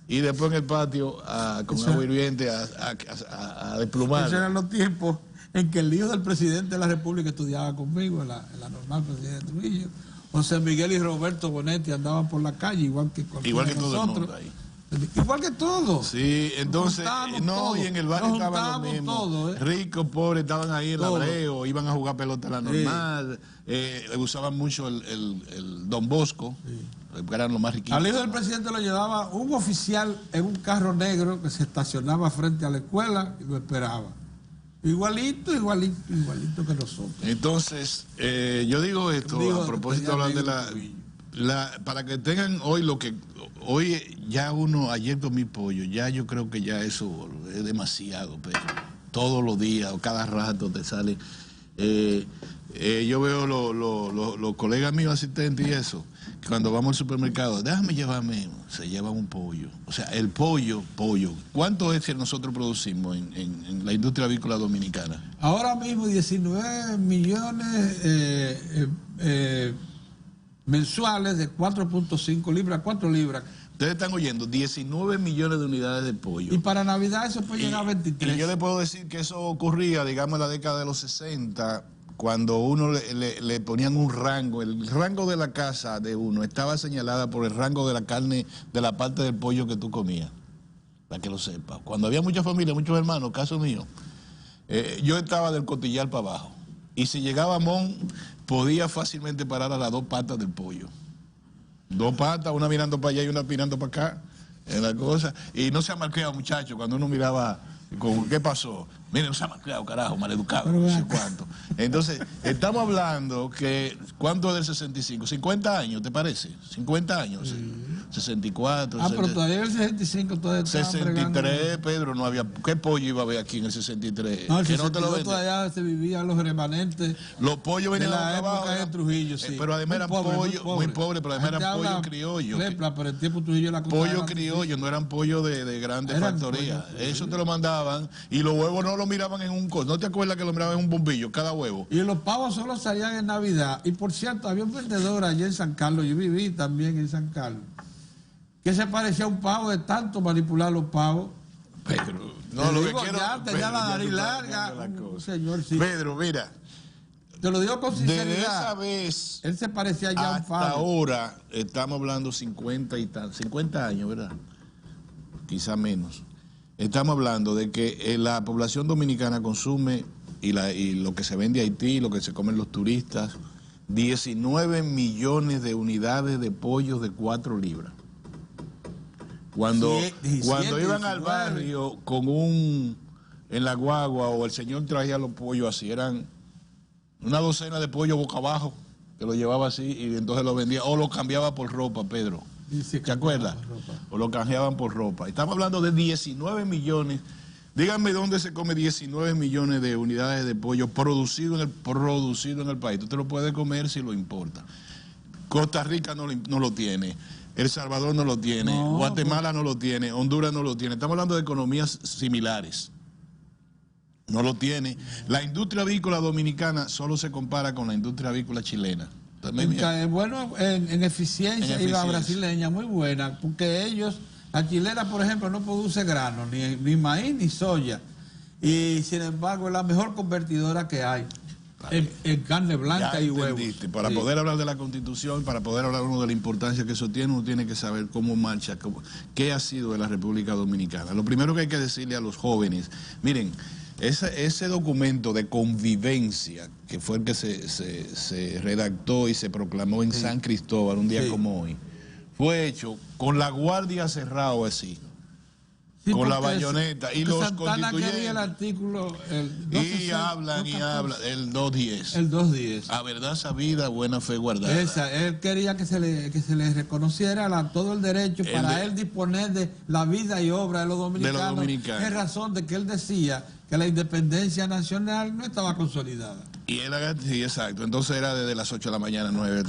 Y después en el patio, con agua hirviente, a desplumar. Esos eran los tiempos en que el hijo del presidente de la República estudiaba conmigo en la normal presidente Trujillo. José Miguel y Roberto Bonetti andaban por la calle, igual que todo el mundo ahí. Igual que todos. Sí, entonces, no, y en el barrio estaban los mismos. Todos, Ricos, pobres, estaban ahí en la Abreu, iban a jugar pelota a la normal, usaban mucho el Don Bosco, eran los más riquitos. Al hijo del presidente lo llevaba un oficial en un carro negro que se estacionaba frente a la escuela y lo esperaba. Igualito que nosotros. Entonces, yo digo esto, a propósito de hablar de para que tengan hoy lo que... Hoy ya ayer comí pollo, ya yo creo que ya eso es demasiado, pero todos los días o cada rato te sale. Yo veo los colegas míos asistentes y eso, que cuando vamos al supermercado, déjame llevarme, se lleva un pollo. O sea, el pollo. ¿Cuánto es que nosotros producimos en la industria avícola dominicana? Ahora mismo 19 millones mensuales de 4.5 libras, 4 libras. Ustedes están oyendo, 19 millones de unidades de pollo. Y para Navidad eso puede llegar a 23. Y yo le puedo decir que eso ocurría, digamos, en la década de los 60, cuando uno le ponían un rango. El rango de la casa de uno estaba señalada por el rango de la carne, de la parte del pollo que tú comías. Para que lo sepas. Cuando había mucha familia, muchos hermanos, caso mío, yo estaba del costillar para abajo. Y si llegaba Mon, podía fácilmente parar a las 2 patas del pollo. 2 patas, una mirando para allá y una mirando para acá, en la cosa. Y no se ha marcado, muchachos, cuando uno miraba, ¿qué pasó? Miren, no se ha marcado, carajo, maleducado, no sé cuánto. Entonces, estamos hablando que, ¿cuánto es del 65? 50 años, ¿te parece? 50 años, sí. 64. Pero todavía el 65 todavía 63, Pedro, no había... ¿Qué pollo iba a haber aquí en el 63? No, el 62 todavía se vivían los remanentes. Los pollos venían de la época de Trujillo, sí. Pero además eran pollos muy pobres, pero además eran pollos criollos. Pero el tiempo Trujillo la pollo criollo, no eran pollos de grandes factorías. Eso te lo mandaban y los huevos no lo miraban en un... ¿No te acuerdas que lo miraban en un bombillo, cada huevo? Y los pavos solo salían en Navidad. Y por cierto, había un vendedor allí en San Carlos, yo viví también en San Carlos, que se parecía a un pavo de tanto manipular los pavos. Pedro, no, lo que quiero... Ya tenía la nariz larga, señor, sí. Pedro, mira. Te lo digo con sinceridad. Desde esa vez... Él se parecía ya a un pavo. Hasta ahora, estamos hablando 50 años, ¿verdad? Quizá menos. Estamos hablando de que la población dominicana consume, y lo que se vende a Haití, lo que se comen los turistas, 19 millones de unidades de pollos de 4 libras. Cuando iban al barrio en la guagua, o el señor traía los pollos así, eran una docena de pollos boca abajo, que lo llevaba así y entonces lo vendía, o lo cambiaba por ropa, Pedro. ¿Te acuerdas? O lo canjeaban por ropa. Estamos hablando de 19 millones. Díganme dónde se come 19 millones de unidades de pollo producido en el país. Tú te lo puedes comer si lo importa. Costa Rica no lo tiene. El Salvador no lo tiene, Guatemala no lo tiene, Honduras no lo tiene. Estamos hablando de economías similares. No lo tiene. La industria avícola dominicana solo se compara con la industria avícola chilena. Bueno, en eficiencia, y la brasileña muy buena, porque la chilena, por ejemplo, no produce grano, ni maíz ni soya. Y sin embargo, es la mejor convertidora que hay. En carne blanca y huevos. Para poder hablar de la Constitución, para poder hablar de la importancia que eso tiene, uno tiene que saber cómo marcha, qué ha sido de la República Dominicana. Lo primero que hay que decirle a los jóvenes, miren, ese documento de convivencia, que fue el que se redactó y se proclamó en San Cristóbal un día como hoy, fue hecho con la guardia cerrada así. Sí, con la porque bayoneta. Y los Santana quería el constituyentes. artículo... Y hablan y hablan. El 210. El 210. A verdad sabida, buena fe guardada. Él quería que se le reconociera todo el derecho para él disponer de la vida y obra de los dominicanos. Es razón de que él decía que la independencia nacional no estaba consolidada. Y él, sí, exacto. Entonces era desde las 8 de la mañana, 9,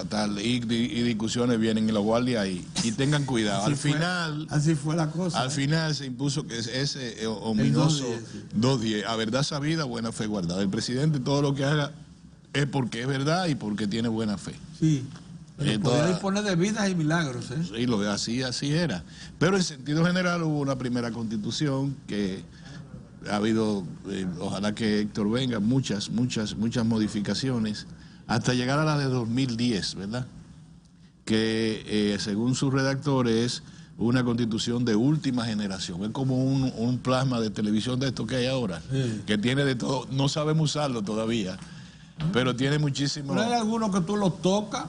tal. Y discusiones vienen en los guardias y tengan cuidado. Así fue la cosa. Al final se impuso que ese ominoso 210. A verdad sabida, buena fe guardada. El presidente todo lo que haga es porque es verdad y porque tiene buena fe. Sí. Pero podía disponer de vidas y milagros, ¿eh? Sí, así era. Pero en sentido general hubo una primera constitución que ha habido, ojalá que Héctor venga, muchas modificaciones, hasta llegar a la de 2010, ¿verdad? Que según sus redactores es una constitución de última generación. Es como un plasma de televisión de esto que hay ahora, que tiene de todo. No sabemos usarlo todavía, pero tiene muchísimo. Pero hay algunos que tú los tocas,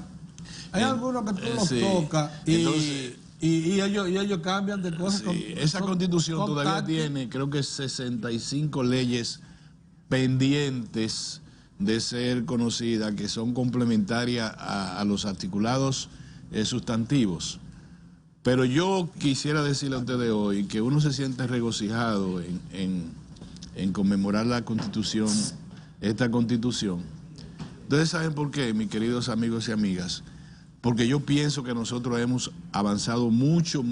y ellos cambian de cosas. Sí, esa constitución todavía tiene, creo que 65 leyes pendientes de ser conocidas, que son complementarias a los articulados sustantivos. Pero yo quisiera decirle a ustedes hoy que uno se siente regocijado en conmemorar la constitución, esta constitución. Ustedes saben por qué, mis queridos amigos y amigas. Porque yo pienso que nosotros hemos avanzado mucho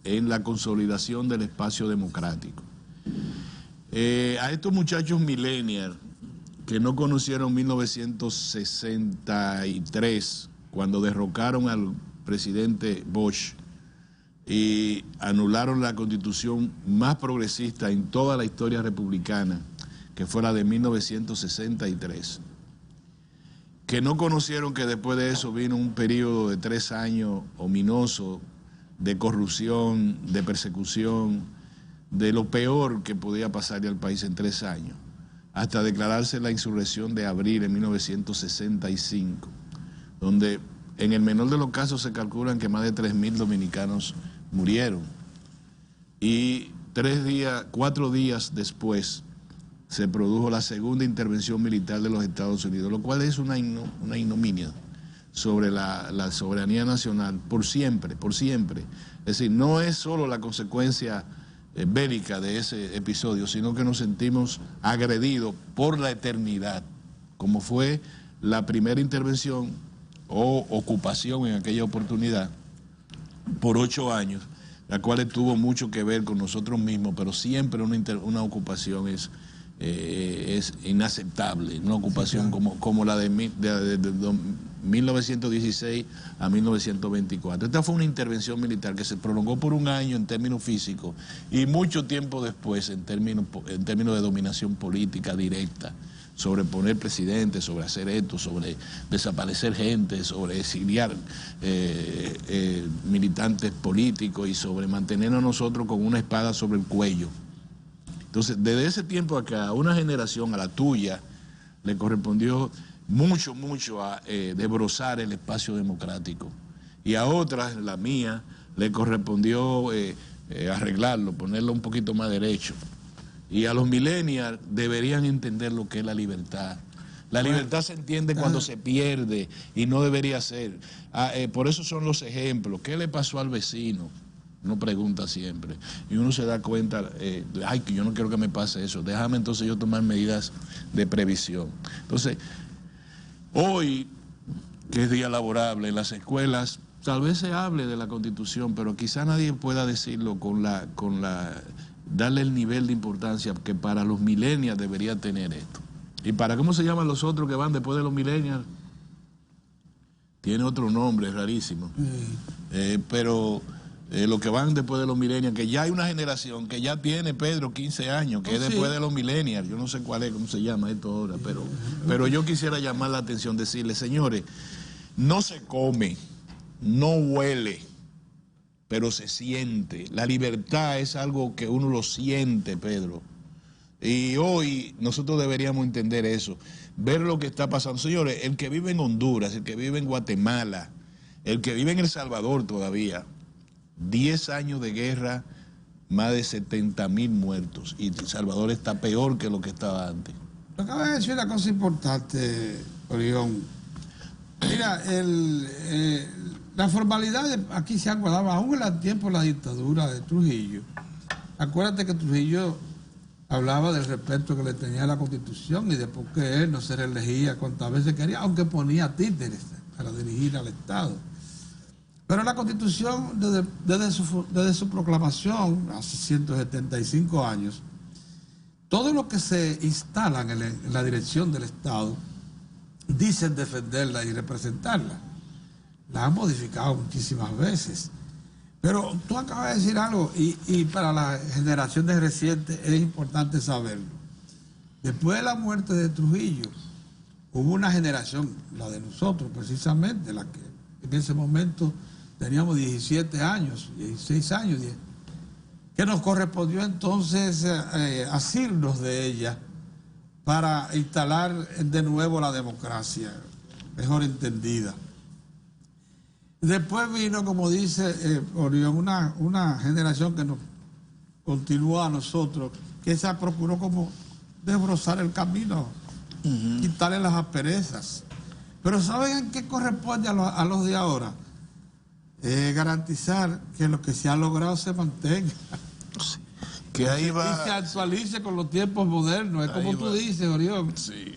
en la consolidación del espacio democrático. A estos muchachos millennials que no conocieron 1963, cuando derrocaron al presidente Bush y anularon la constitución más progresista en toda la historia republicana, que fue la de 1963, que no conocieron que después de eso vino un periodo de 3 años ominoso de corrupción, de persecución, de lo peor que podía pasarle al país en 3 años, hasta declararse la insurrección de abril en 1965, donde en el menor de los casos se calculan que más de 3.000 dominicanos murieron. Y 4 días después se produjo la segunda intervención militar de los Estados Unidos, lo cual es una ignominia sobre la soberanía nacional por siempre. Es decir, no es solo la consecuencia bélica de ese episodio, sino que nos sentimos agredidos por la eternidad, como fue la primera intervención o ocupación en aquella oportunidad por 8 años, la cual tuvo mucho que ver con nosotros mismos, pero siempre una ocupación es inaceptable, una ocupación como la de 1916 a 1924. Esta fue una intervención militar que se prolongó por 1 año en términos físicos y mucho tiempo después en términos de dominación política directa, sobre poner presidentes, sobre hacer esto, sobre desaparecer gente, sobre exiliar militantes políticos y sobre mantenernos nosotros con una espada sobre el cuello. Entonces, desde ese tiempo acá, a una generación, a la tuya, le correspondió mucho a desbrozar el espacio democrático. Y a otras, la mía, le correspondió arreglarlo, ponerlo un poquito más derecho. Y a los millennials deberían entender lo que es la libertad. La libertad se entiende cuando se pierde y no debería ser. Por eso son los ejemplos. ¿Qué le pasó al vecino? Uno pregunta siempre y uno se da cuenta, ay, que yo no quiero que me pase eso, déjame entonces yo tomar medidas de previsión. Entonces, hoy, que es día laborable, en las escuelas tal vez se hable de la Constitución, pero quizá nadie pueda decirlo darle el nivel de importancia que para los millennials debería tener esto. ¿Y para cómo se llaman los otros que van después de los millennials? Tiene otro nombre, es rarísimo. Pero los que van después de los millennials, que ya hay una generación que ya tiene, Pedro, 15 años, que es después de los millennials. Yo no sé cómo se llama esto ahora, pero yo quisiera llamar la atención, decirles, señores, no se come, no huele, pero se siente. La libertad es algo que uno lo siente, Pedro. Y hoy nosotros deberíamos entender eso, ver lo que está pasando. Señores, el que vive en Honduras, el que vive en Guatemala, el que vive en El Salvador todavía, 10 años de guerra más de 70.000 muertos. Y Salvador está peor que lo que estaba antes. Tú acabas de decir una cosa importante, Orión. Mira, las formalidades aquí se han guardado, aún en el tiempo de la dictadura de Trujillo. Acuérdate que Trujillo hablaba del respeto que le tenía a la Constitución y de por qué él no se reelegía cuantas veces quería, aunque ponía títeres para dirigir al Estado. Pero la Constitución, desde su proclamación, hace 175 años, todo lo que se instalan en la dirección del Estado dicen defenderla y representarla. La han modificado muchísimas veces. Pero tú acabas de decir algo, y para la generación de reciente es importante saberlo. Después de la muerte de Trujillo, hubo una generación, la de nosotros precisamente, la que en ese momento teníamos 17 años, 16 años, que nos correspondió entonces asirnos de ella para instalar de nuevo la democracia, mejor entendida. Después vino, como dice Orión, una generación que nos continuó a nosotros, que esa procuró como desbrozar el camino, quitarle las asperezas. Pero ¿saben en qué corresponde a los de ahora? Garantizar que lo que se ha logrado se mantenga. Sí. Que ahí va, y se actualice con los tiempos modernos, es como tú dices, Orión. Sí.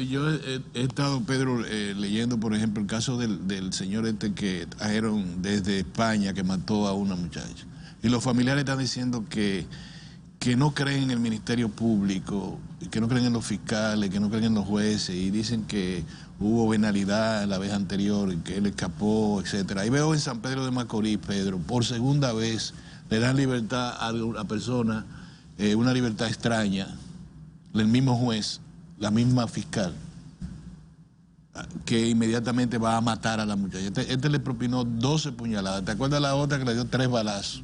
Yo he estado, Pedro, leyendo, por ejemplo, el caso del señor que trajeron desde España, que mató a una muchacha. Y los familiares están diciendo que no creen en el Ministerio Público, que no creen en los fiscales, que no creen en los jueces, y dicen que hubo venalidad la vez anterior y que él escapó, etcétera. Ahí veo en San Pedro de Macorís, Pedro, por segunda vez le dan libertad a la persona, una libertad extraña, el mismo juez, la misma fiscal, que inmediatamente va a matar a la muchacha. Este le propinó 12 puñaladas. ¿Te acuerdas la otra que le dio 3 balazos?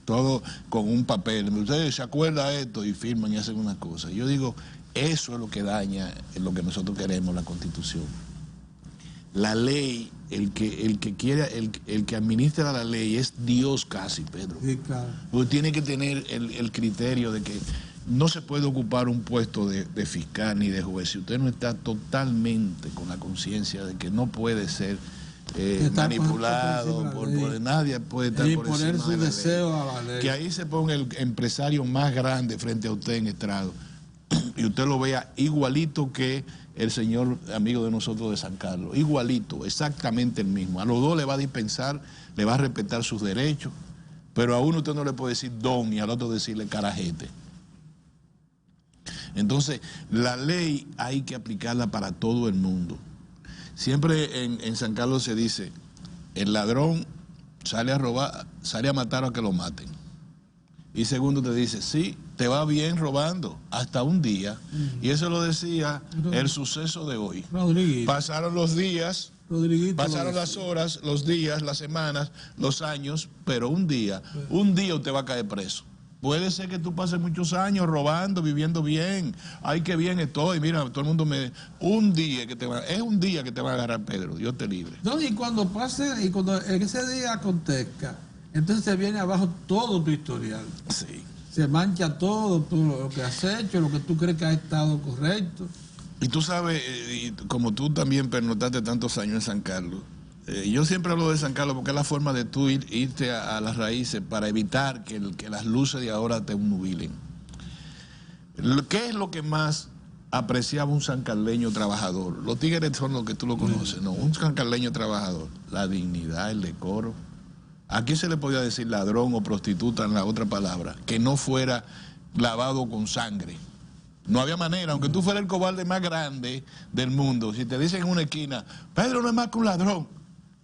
Todo con un papel. Ustedes se acuerdan de esto y firman y hacen unas cosas. Yo digo, eso es lo que daña lo que nosotros queremos, la Constitución. La ley, el que administra la ley es Dios casi, Pedro. Sí, claro. Porque tiene que tener el criterio de que no se puede ocupar un puesto de fiscal ni de juez si usted no está totalmente con la conciencia de que no puede ser manipulado por nadie, puede estar por encima poner su de la deseo ley. a la ley. Que ahí se ponga el empresario más grande frente a usted en estrado y usted lo vea igualito que el señor amigo de nosotros de San Carlos, igualito, exactamente el mismo. A los dos le va a dispensar, le va a respetar sus derechos, pero a uno usted no le puede decir don y al otro decirle carajete. Entonces, la ley hay que aplicarla para todo el mundo. Siempre en San Carlos se dice, el ladrón sale a robar, sale a matar a que lo maten. Y segundo te dice, sí, te va bien robando, hasta un día. Y eso lo decía el suceso de hoy. Pasaron los días, pasaron las horas, los días, las semanas, los años, pero un día usted va a caer preso. Puede ser que tú pases muchos años robando, viviendo bien. Ay, qué bien estoy. Mira, todo el mundo un día que te va a agarrar, Pedro. Dios te libre. No, y cuando pase, y cuando en ese día acontezca, entonces se viene abajo todo tu historial. Sí. Se mancha todo lo que has hecho, lo que tú crees que ha estado correcto. Y tú sabes, y como tú también pernotaste tantos años en San Carlos, yo siempre hablo de San Carlos porque es la forma de tú irte a las raíces para evitar que las luces de ahora te nubilen. ¿Qué es lo que más apreciaba un sancarleño trabajador? Los tigres son los que tú lo conoces, ¿no? Un sancarleño trabajador, la dignidad, el decoro. ¿A quién se le podía decir ladrón o prostituta en la otra palabra? Que no fuera lavado con sangre. No había manera, aunque tú fueras el cobarde más grande del mundo, si te dicen en una esquina, Pedro no es más que un ladrón,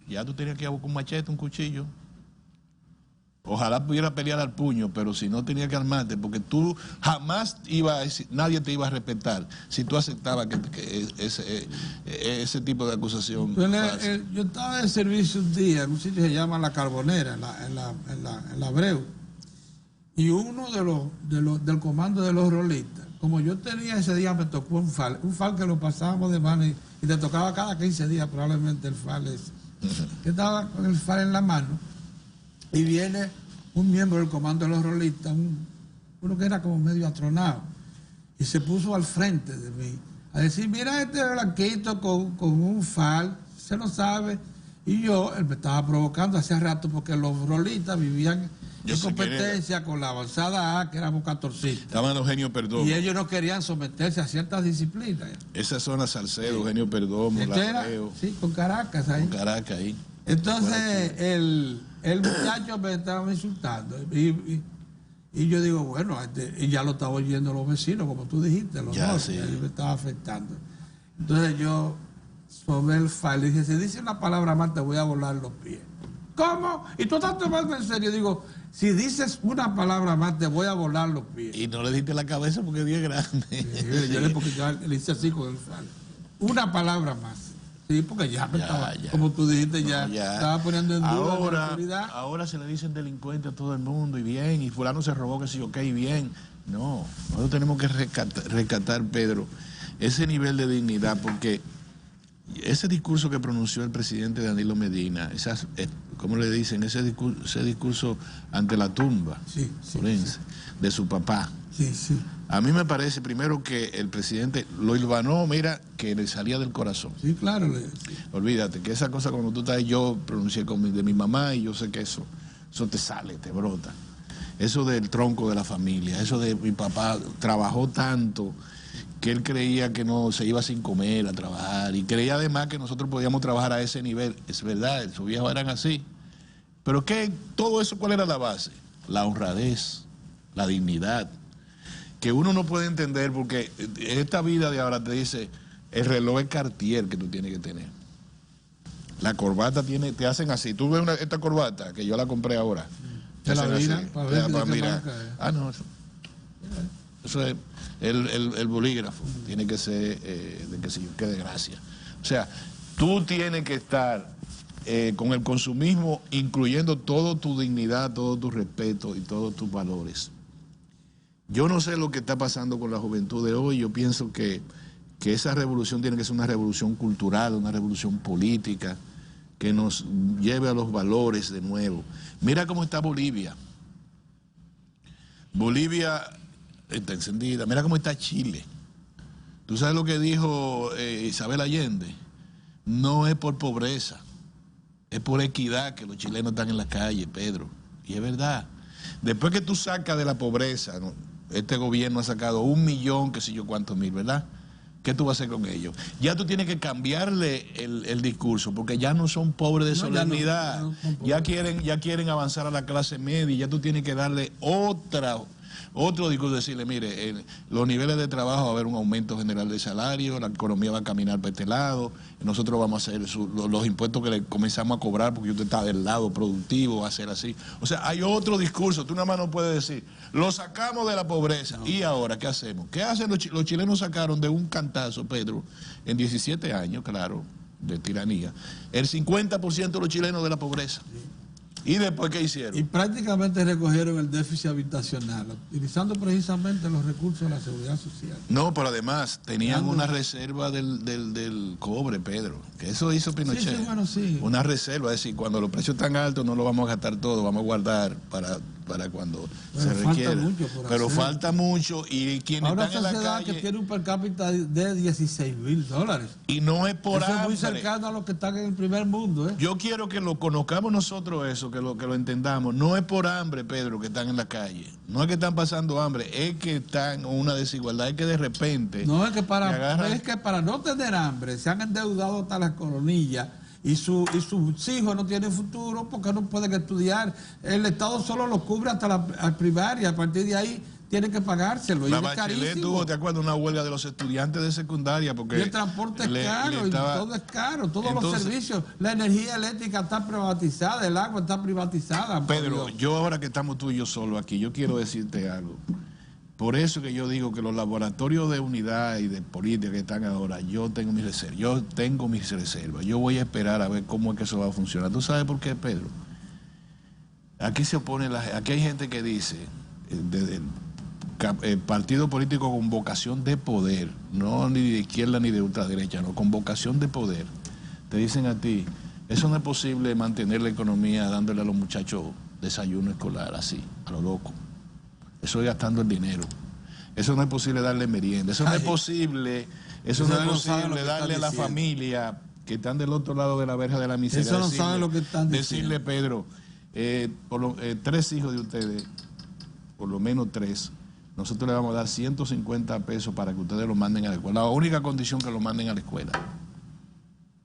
ya tú tenías que ir a buscar un machete, un cuchillo. Ojalá pudiera pelear al puño, pero si no tenía que armarte, porque tú jamás nadie te iba a respetar si tú aceptabas ese tipo de acusación. Yo estaba de servicio un día en un sitio que se llama La Carbonera, en la Abreu, y uno del comando de los rolistas, como yo tenía ese día, me tocó un fal que lo pasábamos de mano y te tocaba cada 15 días probablemente el fal ese. Yo estaba con el fal en la mano y viene un miembro del comando de los rolistas, uno que era como medio atronado, y se puso al frente de mí a decir, mira este blanquito con un fal, se lo sabe. Y yo, él me estaba provocando hace rato porque los rolistas vivían en competencia con la avanzada A, que éramos 14. Estaban Eugenio Perdomo. Y ellos no querían someterse a ciertas disciplinas. Esa zona Salcedo, Eugenio Perdomo, Lafeo. Sí, con Caracas ahí. Con Caracas ahí. Entonces, el muchacho me estaba insultando. Y yo digo, bueno, y ya lo estaba oyendo los vecinos, como tú dijiste, los dos, sí. Me estaba afectando. Entonces yo, sobre el file, dije, si dice una palabra más, te voy a volar los pies. ¿Cómo? Y tú estás tomando en serio. Digo, si dices una palabra más, te voy a volar los pies. Y no le diste la cabeza porque Dios es grande. Sí, yo le hice así con el file. Una palabra más. Sí, porque ya como tú dijiste, ya estaba poniendo en duda la autoridad. Ahora se le dicen delincuente a todo el mundo, y bien, y fulano se robó, que sí, ok, bien. No, nosotros tenemos que rescatar, Pedro, ese nivel de dignidad, porque ese discurso que pronunció el presidente Danilo Medina, ¿cómo le dicen? Ese discurso ante la tumba de su papá. Sí, sí. A mí me parece, primero, que el presidente lo hilvanó, mira, que le salía del corazón. Sí, claro. Sí. Olvídate, que esa cosa cuando tú estás, yo pronuncié de mi mamá y yo sé que eso te sale, te brota. Eso del tronco de la familia, eso de mi papá trabajó tanto que él creía que no se iba sin comer a trabajar y creía además que nosotros podíamos trabajar a ese nivel. Es verdad, sus viejos eran así. Pero ¿qué? Todo eso, ¿cuál era la base? La honradez, la dignidad. Que uno no puede entender porque esta vida de ahora te dice, el reloj es Cartier que tú tienes que tener. La corbata te hacen así. Tú ves esta corbata que yo la compré ahora. Te la miran para mirar. No, eso es el bolígrafo. Tiene que ser de que se yo quede gracia. O sea, tú tienes que estar con el consumismo, incluyendo toda tu dignidad, todo tu respeto y todos tus valores. Yo no sé lo que está pasando con la juventud de hoy. Yo pienso que esa revolución tiene que ser una revolución cultural, una revolución política, que nos lleve a los valores de nuevo. Mira cómo está Bolivia. Bolivia está encendida. Mira cómo está Chile. ¿Tú sabes lo que dijo Isabel Allende? No es por pobreza, es por equidad que los chilenos están en la calle, Pedro. Y es verdad. Después que tú sacas de la pobreza, ¿no? Este gobierno ha sacado 1 millón, qué sé yo cuántos mil, ¿verdad? ¿Qué tú vas a hacer con ellos? Ya tú tienes que cambiarle el discurso, porque ya no son pobres de solemnidad. Ya quieren avanzar a la clase media, ya tú tienes que darle otro discurso, decirle, mire, los niveles de trabajo va a haber un aumento general de salario, la economía va a caminar para este lado, nosotros vamos a hacer los impuestos que le comenzamos a cobrar porque usted está del lado productivo, va a ser así. O sea, hay otro discurso, tú nada más no puedes decir, lo sacamos de la pobreza, ¿y ahora qué hacemos? ¿Qué hacen los chilenos? Sacaron de un cantazo, Pedro, en 17 años, claro, de tiranía, el 50% de los chilenos de la pobreza. ¿Y después qué hicieron? Y prácticamente recogieron el déficit habitacional, utilizando precisamente los recursos de la seguridad social. No, pero además tenían una reserva del cobre, Pedro, que eso hizo Pinochet. Sí, bueno, sí. Una reserva, es decir, cuando los precios están altos no lo vamos a gastar todo, vamos a guardar para cuando se requiera. Pero falta mucho y quienes ahora están en la calle... que tiene un per cápita de $16,000. Y no es por hambre. Eso es muy cercano a los que están en el primer mundo, ¿eh? Yo quiero que lo conozcamos nosotros eso, que lo entendamos. No es por hambre, Pedro, que están en la calle. No es que están pasando hambre, es que están en una desigualdad, es que de repente... No, es que para no tener hambre se han endeudado hasta las coronillas. Y sus hijos no tienen futuro porque no pueden estudiar. El Estado solo los cubre hasta la primaria. A partir de ahí tienen que pagárselo. La Bachelet tuvo, ¿te acuerdas? Una huelga de los estudiantes de secundaria. Porque y el transporte es caro, y todo es caro. Todos los servicios. La energía eléctrica está privatizada, el agua está privatizada. Pedro, yo ahora que estamos tú y yo solo aquí, yo quiero decirte algo. Por eso que yo digo que los laboratorios de unidad y de política que están ahora, yo tengo mis reservas. Yo voy a esperar a ver cómo es que eso va a funcionar. ¿Tú sabes por qué, Pedro? Aquí aquí hay gente que dice, partido político con vocación de poder, no ni de izquierda ni de ultraderecha, no, con vocación de poder. Te dicen a ti, eso no es posible mantener la economía dándole a los muchachos desayuno escolar, así, a lo loco. Eso es gastando el dinero. Eso no es posible darle merienda. Eso no es posible, darle a la familia que están del otro lado de la verja de la miseria. Eso no sabe lo que están diciendo. Decirle, Pedro, 3 hijos de ustedes, por lo menos 3, nosotros le vamos a dar 150 pesos para que ustedes lo manden a la escuela. La única condición que lo manden a la escuela.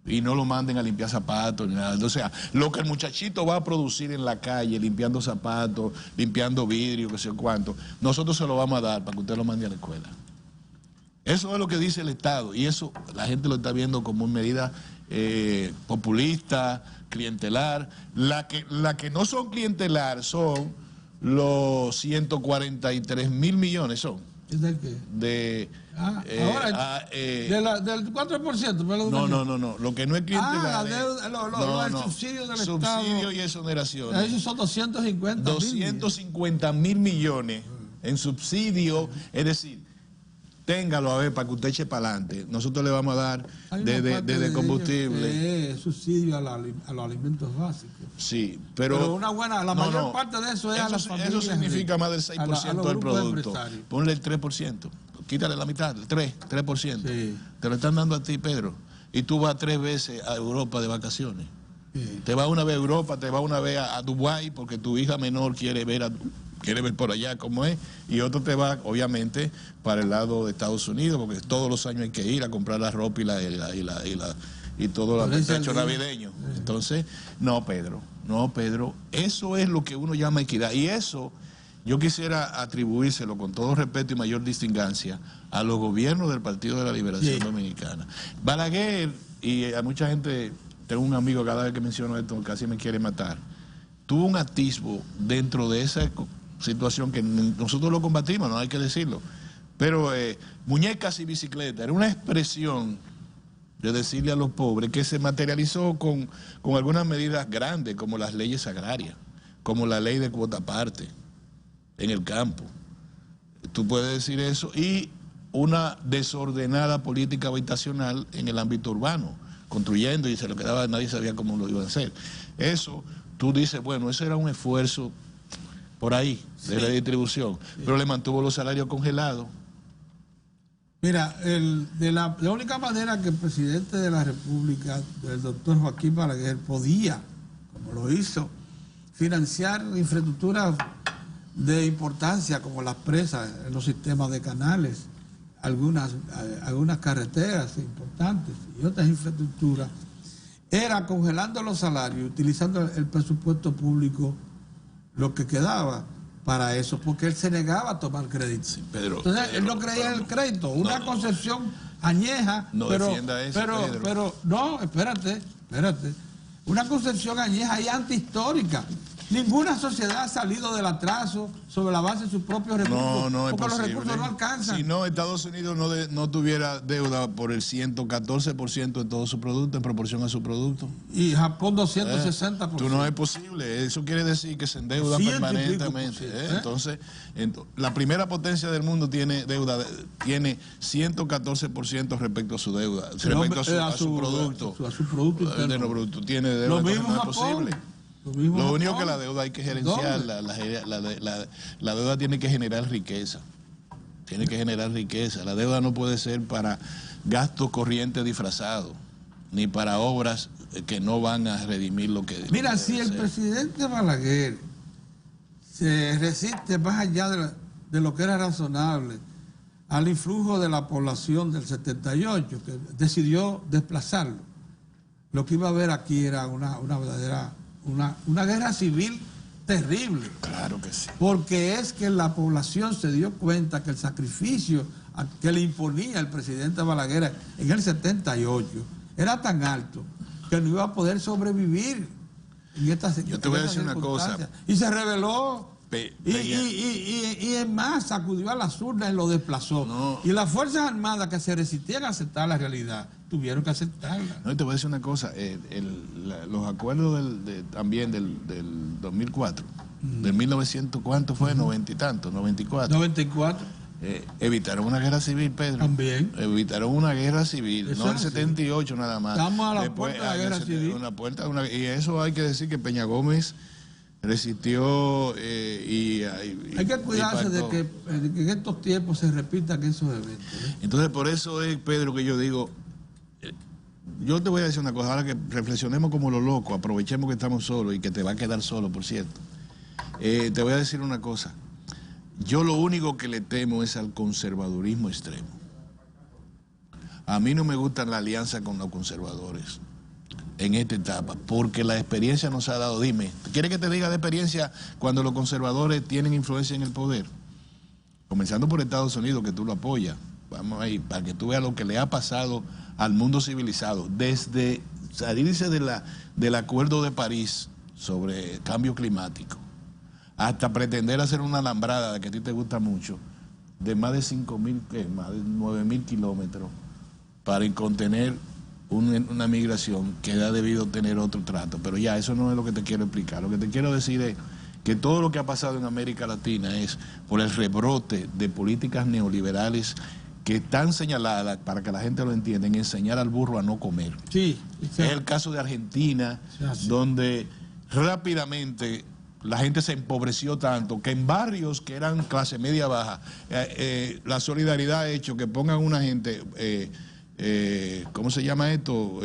Y no lo manden a limpiar zapatos ni nada. O sea, lo que el muchachito va a producir en la calle, limpiando zapatos, limpiando vidrio, qué sé cuánto, nosotros se lo vamos a dar para que usted lo mande a la escuela. Eso es lo que dice el Estado. Y eso la gente lo está viendo como una medida populista, clientelar. La que no son clientelar son los 143 mil millones son. ¿De qué? Ahora, del 4%. No. Lo que no es clientelar. El subsidio del Estado. Subsidio y exoneraciones. Esos son 250 mil millones en subsidio. Es decir, téngalo a ver para que usted eche para adelante. Nosotros le vamos a dar de combustible. Subsidio a los alimentos básicos. Sí, pero la mayor parte de eso es a las familias. Eso significa más del 6% del producto. Ponle el 3%. Quítale la mitad, el 3%. Sí. Te lo están dando a ti, Pedro. Y tú vas 3 veces a Europa de vacaciones. Sí. Te vas una vez a Europa, te vas una vez a Dubái porque tu hija menor quiere ver por allá cómo es, y otro te va, obviamente, para el lado de Estados Unidos, porque todos los años hay que ir a comprar la ropa y todo el techo navideño. Entonces, no, Pedro, eso es lo que uno llama equidad, y eso yo quisiera atribuírselo con todo respeto y mayor distingancia a los gobiernos del Partido de la Liberación Dominicana. Balaguer, y a mucha gente, tengo un amigo cada vez que menciono esto casi me quiere matar, tuvo un atisbo dentro de esa situación que nosotros lo combatimos, no hay que decirlo, pero muñecas y bicicletas era una expresión de decirle a los pobres que se materializó con algunas medidas grandes como las leyes agrarias, como la ley de cuota parte en el campo. Tú puedes decir eso, y una desordenada política habitacional en el ámbito urbano, construyendo y se lo quedaba, nadie sabía cómo lo iban a hacer. Eso, tú dices, bueno, eso era un esfuerzo por ahí, de redistribución, pero le mantuvo los salarios congelados. Mira, la única manera que el presidente de la República, el doctor Joaquín Balaguer, podía, como lo hizo, financiar infraestructuras de importancia como las presas, los sistemas de canales, algunas carreteras importantes y otras infraestructuras, era congelando los salarios, utilizando el presupuesto público, lo que quedaba para eso, porque él se negaba a tomar crédito. Sí, entonces, él no creía en el crédito, una concepción añeja, pero no, espérate, una concepción añeja y antihistórica. Ninguna sociedad ha salido del atraso sobre la base de sus propios recursos, porque los recursos no alcanzan. Si no, Estados Unidos no tuviera deuda por el 114% de todo su producto en proporción a su producto. Y Japón 260%. Tú no es posible. Eso quiere decir que se endeuda permanentemente. Entonces, la primera potencia del mundo tiene deuda, tiene 114% respecto a su deuda, respecto a su producto. A su producto interno. Tiene deuda, entonces no es posible. Lo único que la deuda hay que gerenciar, la deuda tiene que generar riqueza. Tiene que generar riqueza. La deuda no puede ser para gastos corrientes disfrazados, ni para obras que no van a redimir lo que... Mira, si el presidente Balaguer se resiste más allá de lo que era razonable al influjo de la población del 78, que decidió desplazarlo, lo que iba a haber aquí era una verdadera... Una guerra civil terrible. Claro que sí. Porque es que la población se dio cuenta que el sacrificio que le imponía el presidente Balaguer en el 78 era tan alto que no iba a poder sobrevivir en esta circunstancia. Yo te voy a decir una cosa. Y se rebeló. Y es más, sacudió a las urnas y lo desplazó. No. Y las Fuerzas Armadas que se resistían a aceptar la realidad tuvieron que aceptarla. No, y te voy a decir una cosa, los acuerdos también del 2004, del 1900, ¿cuánto fue? 90 y tanto, 94. 94. Evitaron una guerra civil, Pedro. También. Evitaron una guerra civil, no el 78 nada más. Estamos a la puerta de la guerra civil. Y eso hay que decir que Peña Gómez resistió hay que cuidarse de que en estos tiempos se repitan esos eventos. Entonces, por eso es, Pedro, que yo digo, yo te voy a decir una cosa, ahora que reflexionemos como los locos, aprovechemos que estamos solos y que te va a quedar solo, por cierto. Te voy a decir una cosa, yo lo único que le temo es al conservadurismo extremo. A mí no me gusta la alianza con los conservadores en esta etapa, porque la experiencia nos ha dado, dime, ¿quieres que te diga de experiencia cuando los conservadores tienen influencia en el poder? Comenzando por Estados Unidos, que tú lo apoyas, vamos ahí, para que tú veas lo que le ha pasado al mundo civilizado, desde salirse del Acuerdo de París sobre cambio climático, hasta pretender hacer una alambrada, de que a ti te gusta mucho, de más de 5.000, más de 9.000 kilómetros, para contener una migración que ha debido tener otro trato. Pero ya, eso no es lo que te quiero explicar. Lo que te quiero decir es que todo lo que ha pasado en América Latina es por el rebrote de políticas neoliberales que están señaladas, para que la gente lo entienda, en enseñar al burro a no comer. Sí, es el caso de Argentina, donde rápidamente la gente se empobreció tanto que en barrios que eran clase media baja, la solidaridad ha hecho que pongan una gente... ¿cómo se llama esto?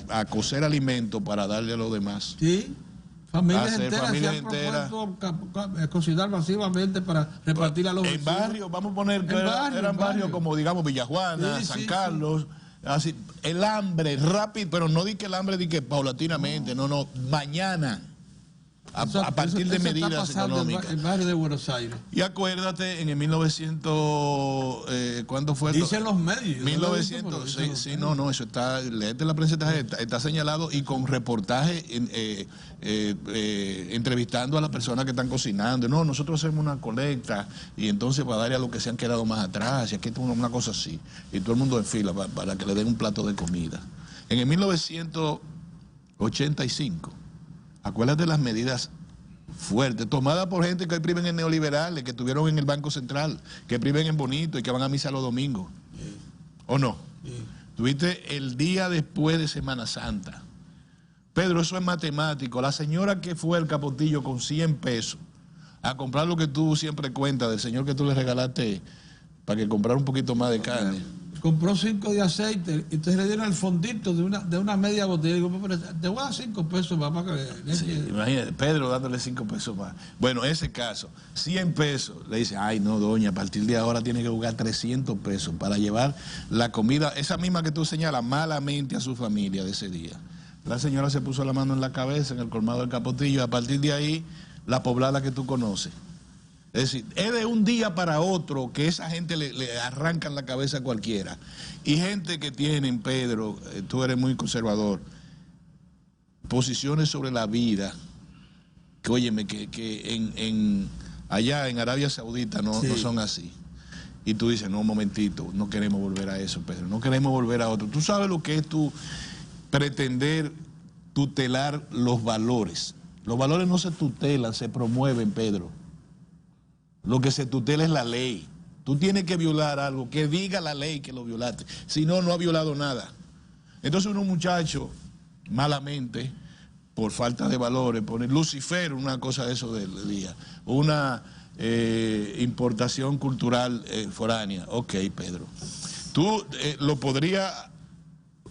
A cocer alimentos para darle a los demás. Sí, familias enteras cocinar masivamente para repartir a los en barrios, vamos a poner que eran barrios como, digamos, Villajuana, San Carlos, así, el hambre rápido, pero no di que el hambre di que paulatinamente, no, mañana. A partir de medidas económicas. El barrio de Buenos Aires. Y acuérdate, en el 1900, ¿cuándo fue? Dicen los medios. 1900, sí, no, eso está, léete la prensa, está señalado y con reportaje, entrevistando a las personas que están cocinando. No, nosotros hacemos una colecta y entonces para darle a los que se han quedado más atrás, y aquí una cosa así. Y todo el mundo en fila para que le den un plato de comida. En el 1985, acuérdate de las medidas fuertes, tomadas por gente que hoy priven en neoliberales, que estuvieron en el Banco Central, que priven en Bonito y que van a misa los domingos. Sí. ¿O no? Sí. Tuviste el día después de Semana Santa. Pedro, eso es matemático. La señora que fue al Capotillo con 100 pesos a comprar lo que tú siempre cuentas del señor que tú le regalaste para que comprara un poquito más de carne. Compró 5 de aceite y entonces le dieron el fondito de una media botella. Digo, pero te voy a dar 5 pesos más para que... Sí, imagínate, Pedro dándole 5 pesos más. Bueno, ese caso, 100 pesos. Le dice, ay no, doña, a partir de ahora tiene que jugar 300 pesos para llevar la comida, esa misma que tú señalas, malamente a su familia de ese día. La señora se puso la mano en la cabeza en el colmado del Capotillo y a partir de ahí, la poblada que tú conoces. Es decir, es de un día para otro que esa gente le arrancan la cabeza a cualquiera. Y gente que tienen, Pedro, tú eres muy conservador, posiciones sobre la vida, que óyeme, que allá en Arabia Saudita no son así. Y tú dices, no, un momentito, no queremos volver a eso, Pedro, no queremos volver a otro. Tú sabes lo que es tú pretender tutelar los valores. Los valores no se tutelan, se promueven, Pedro. Lo que se tutela es la ley. Tú tienes que violar algo, que diga la ley que lo violaste. Si no, no ha violado nada. Entonces unos muchachos, malamente, por falta de valores, ponen Lucifer, una cosa de eso del día. Una importación cultural foránea. Ok, Pedro. Tú lo podrías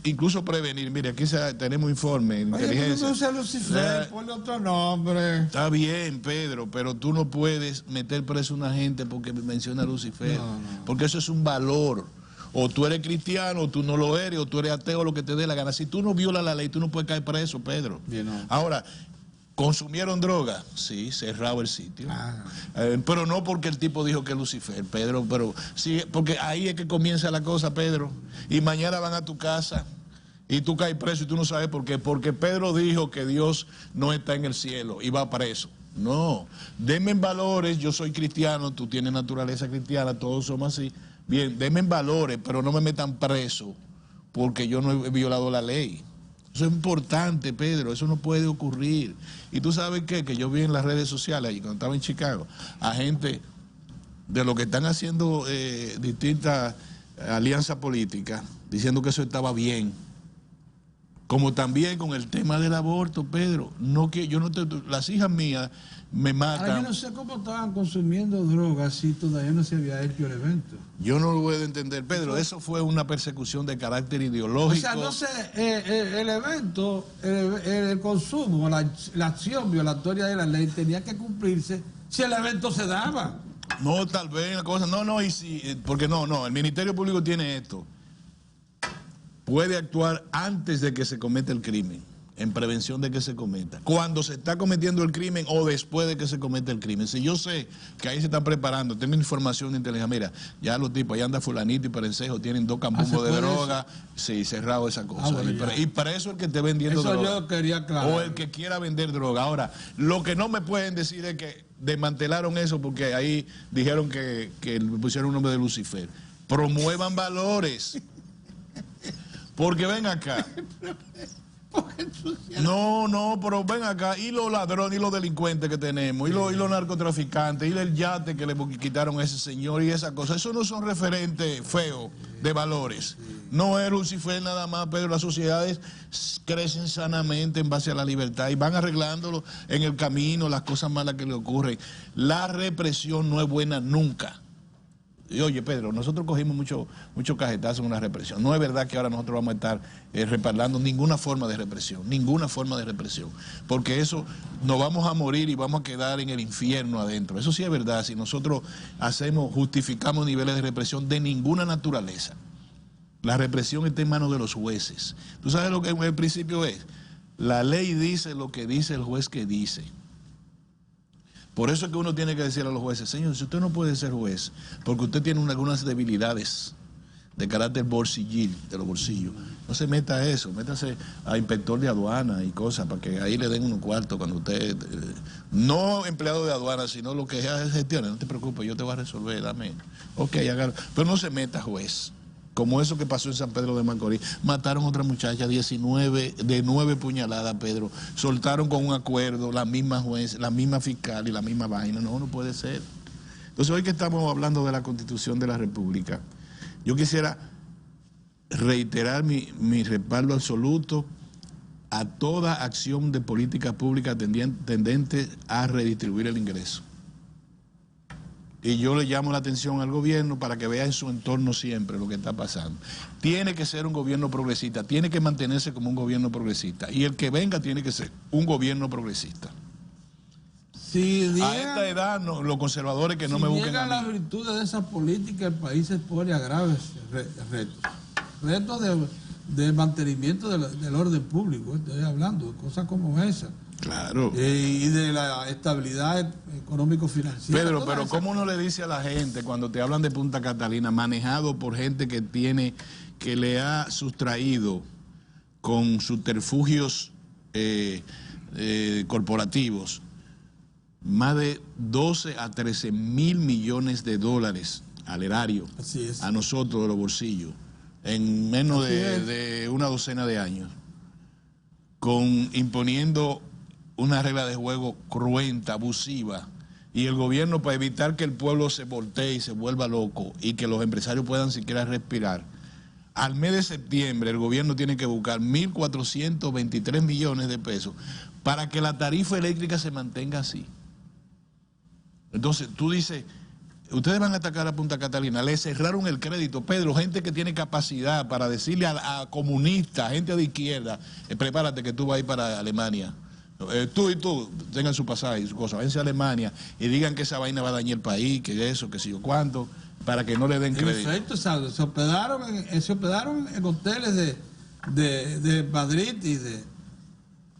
incluso prevenir. Mire, aquí tenemos informe de inteligencia. No sé Lucifer, ponle otro nombre. Está bien, Pedro, pero tú no puedes meter preso a una gente porque menciona a Lucifer. No. Porque eso es un valor. O tú eres cristiano, o tú no lo eres, o tú eres ateo, lo que te dé la gana. Si tú no violas la ley, tú no puedes caer preso, Pedro. Bien, no. Ahora, ¿consumieron droga? Sí, cerrado el sitio. Pero no porque el tipo dijo que es Lucifer, Pedro, pero sí, porque ahí es que comienza la cosa, Pedro. Y mañana van a tu casa y tú caes preso y tú no sabes por qué. Porque Pedro dijo que Dios no está en el cielo y va preso. No, denme en valores, yo soy cristiano, tú tienes naturaleza cristiana, todos somos así. Bien, denme en valores, pero no me metan preso porque yo no he violado la ley. Eso es importante, Pedro, eso no puede ocurrir. Y tú sabes qué, que yo vi en las redes sociales, allí cuando estaba en Chicago, a gente de lo que están haciendo distintas alianzas políticas, diciendo que eso estaba bien. Como también con el tema del aborto, Pedro. No que yo no te, las hijas mías me matan. Ahora, yo no sé cómo estaban consumiendo drogas si todavía no se había hecho el evento. Yo no lo puedo entender, Pedro. Eso fue una persecución de carácter ideológico. O sea, no sé, el evento, el consumo, la acción violatoria de la ley tenía que cumplirse si el evento se daba. No, tal vez la cosa, no, y si, porque no, el Ministerio Público tiene esto. Puede actuar antes de que se cometa el crimen, en prevención de que se cometa. Cuando se está cometiendo el crimen o después de que se cometa el crimen. Si yo sé que ahí se están preparando, tengo información de inteligencia, mira, ya los tipos, allá anda fulanito y perencejo, tienen 2 cambumbos de droga, sí, cerrado esa cosa. Bueno, y para eso el que esté vendiendo eso droga. Yo quería aclarar. O el que quiera vender droga. Ahora, lo que no me pueden decir es que desmantelaron eso porque ahí dijeron que pusieron un nombre de Lucifer. Promuevan valores. Porque ven acá. No, pero ven acá. Y los ladrones y los delincuentes que tenemos, y los narcotraficantes, y el yate que le quitaron a ese señor y esa cosa. Eso no son referentes feos de valores. No es Lucifer nada más, pero las sociedades crecen sanamente en base a la libertad y van arreglándolo en el camino, las cosas malas que le ocurren. La represión no es buena nunca. Y oye, Pedro, nosotros cogimos mucho cajetazo en la represión. No es verdad que ahora nosotros vamos a estar respaldando ninguna forma de represión, porque eso nos vamos a morir y vamos a quedar en el infierno adentro. Eso sí es verdad, si nosotros justificamos niveles de represión de ninguna naturaleza. La represión está en manos de los jueces. ¿Tú sabes lo que el principio es? La ley dice lo que dice el juez que dice. Por eso es que uno tiene que decir a los jueces, señor, si usted no puede ser juez, porque usted tiene algunas debilidades de carácter bolsillil, de los bolsillos, no se meta a eso, métase a inspector de aduana y cosas, para que ahí le den unos cuartos cuando usted, no empleado de aduana, sino lo que hace gestione, no te preocupes, yo te voy a resolver, dame, ok, hágalo, pero no se meta juez. Como eso que pasó en San Pedro de Macorís. Mataron a otra muchacha, 9 puñaladas, Pedro. Soltaron con un acuerdo la misma juez, la misma fiscal y la misma vaina. No puede ser. Entonces, hoy que estamos hablando de la Constitución de la República, yo quisiera reiterar mi respaldo absoluto a toda acción de política pública tendente a redistribuir el ingreso. Y yo le llamo la atención al gobierno para que vea en su entorno siempre lo que está pasando. Tiene que ser un gobierno progresista, tiene que mantenerse como un gobierno progresista. Y el que venga tiene que ser un gobierno progresista. Si a esta edad, los conservadores que no me busquen a mí. las virtudes de esa política, el país se pone a graves retos. Retos de mantenimiento del orden público, estoy hablando de cosas como esa. Claro. Y de la estabilidad económico-financiera. Pedro, pero ¿cómo uno le dice a la gente cuando te hablan de Punta Catalina, manejado por gente que le ha sustraído con subterfugios corporativos más de 12 a 13 mil millones de dólares al erario, a nosotros de los bolsillos, en menos de una docena de años, imponiendo una regla de juego cruenta, abusiva, y el gobierno, para evitar que el pueblo se voltee y se vuelva loco y que los empresarios puedan siquiera respirar, al mes de septiembre el gobierno tiene que buscar 1.423 millones de pesos para que la tarifa eléctrica se mantenga así. Entonces tú dices, ustedes van a atacar a Punta Catalina, le cerraron el crédito, Pedro, gente que tiene capacidad para decirle a comunistas, gente de izquierda, prepárate que tú vas a ir para Alemania. Tú y tú tengan su pasaje y su cosa, váyanse a Alemania y digan que esa vaina va a dañar el país, que eso, que si yo cuánto, para que no le den crédito. Perfecto, se hospedaron en hoteles de Madrid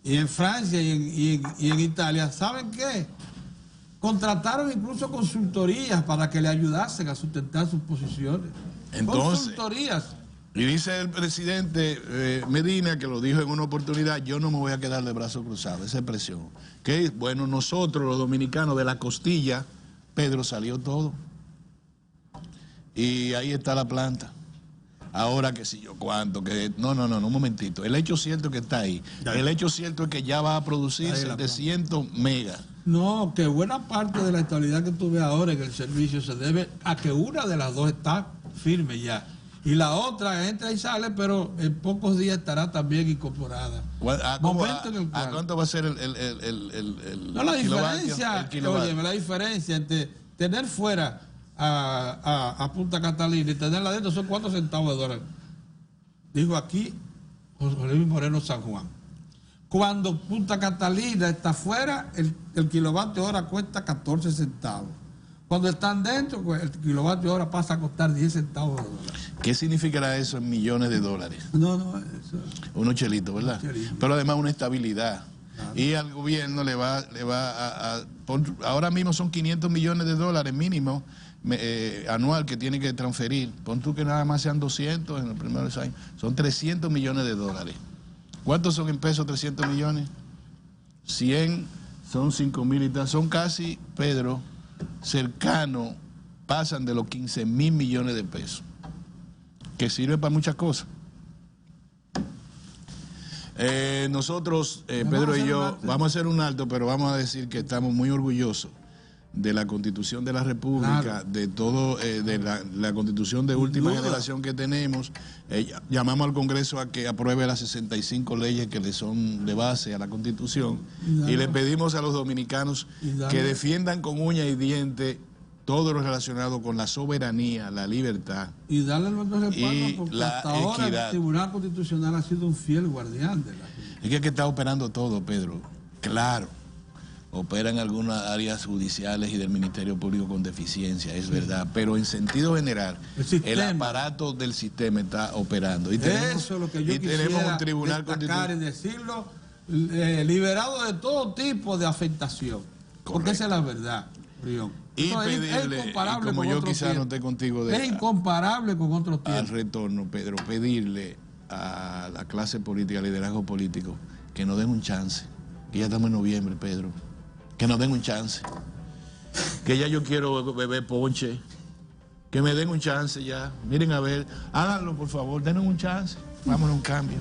y en Francia y en Italia. ¿Saben qué? Contrataron incluso consultorías para que le ayudasen a sustentar sus posiciones. Entonces, consultorías. Y dice el presidente Medina, que lo dijo en una oportunidad, yo no me voy a quedar de brazos cruzados, esa expresión. Que bueno, nosotros los dominicanos de la costilla, Pedro, salió todo. Y ahí está la planta. Ahora que si yo cuánto, que no, un momentito. El hecho cierto que está ahí. El hecho cierto es que ya va a producir 700 megas. No, que buena parte de la estabilidad que tuve ahora en el servicio se debe a que una de las dos está firme ya. Y la otra entra y sale, pero en pocos días estará también incorporada. ¿A cuánto va a ser el no, la kilovatio? diferencia, oye, la diferencia entre tener fuera a Punta Catalina y tenerla adentro son 4 centavos de dólar. Digo aquí, José Luis Moreno San Juan. Cuando Punta Catalina está fuera, el kilovatio hora cuesta 14 centavos. Cuando están dentro, pues el kilovatio hora pasa a costar 10 centavos de dólar. ¿Qué significará eso en millones de dólares? No, eso. Unos chelitos, ¿verdad? Chelito. Pero además una estabilidad. Claro. Y al gobierno le va ahora mismo son 500 millones de dólares mínimo anual que tiene que transferir. Pon tú que nada más sean 200 en los primeros años. Son 300 millones de dólares. ¿Cuántos son en pesos 300 millones? 100 son 5.000 y tal. Son casi, Pedro, cercano, pasan de los 15.000 millones de pesos, que sirve para muchas cosas. Nosotros, Pedro y yo, vamos a hacer un alto, pero vamos a decir que estamos muy orgullosos de la Constitución de la República, claro, de todo, de la Constitución de última generación que tenemos. Llamamos al Congreso a que apruebe las 65 leyes que le son de base a la Constitución y le pedimos a los dominicanos que defiendan con uña y diente todo lo relacionado con la soberanía, la libertad y darle nuestro respaldo, porque la hasta ahora equidad. El Tribunal Constitucional ha sido un fiel guardián de la justicia. Es que está operando todo, Pedro. Claro, operan algunas áreas judiciales y del Ministerio Público con deficiencia, es verdad, pero en sentido general, el aparato del sistema está operando. Y tenemos, eso es lo que yo quisiera un tribunal destacar y decirlo, liberado de todo tipo de afectación. Correcto. Porque esa es la verdad, Brión. Y pedirle, es incomparable, y como con yo quizás no esté contigo es incomparable con otros tiempos. Al retorno, Pedro, pedirle a la clase política, al liderazgo político, que nos den un chance, que ya estamos en noviembre, Pedro, que nos den un chance, que ya yo quiero beber ponche, que me den un chance ya, miren a ver, háganlo por favor, denos un chance, vámonos a un cambio.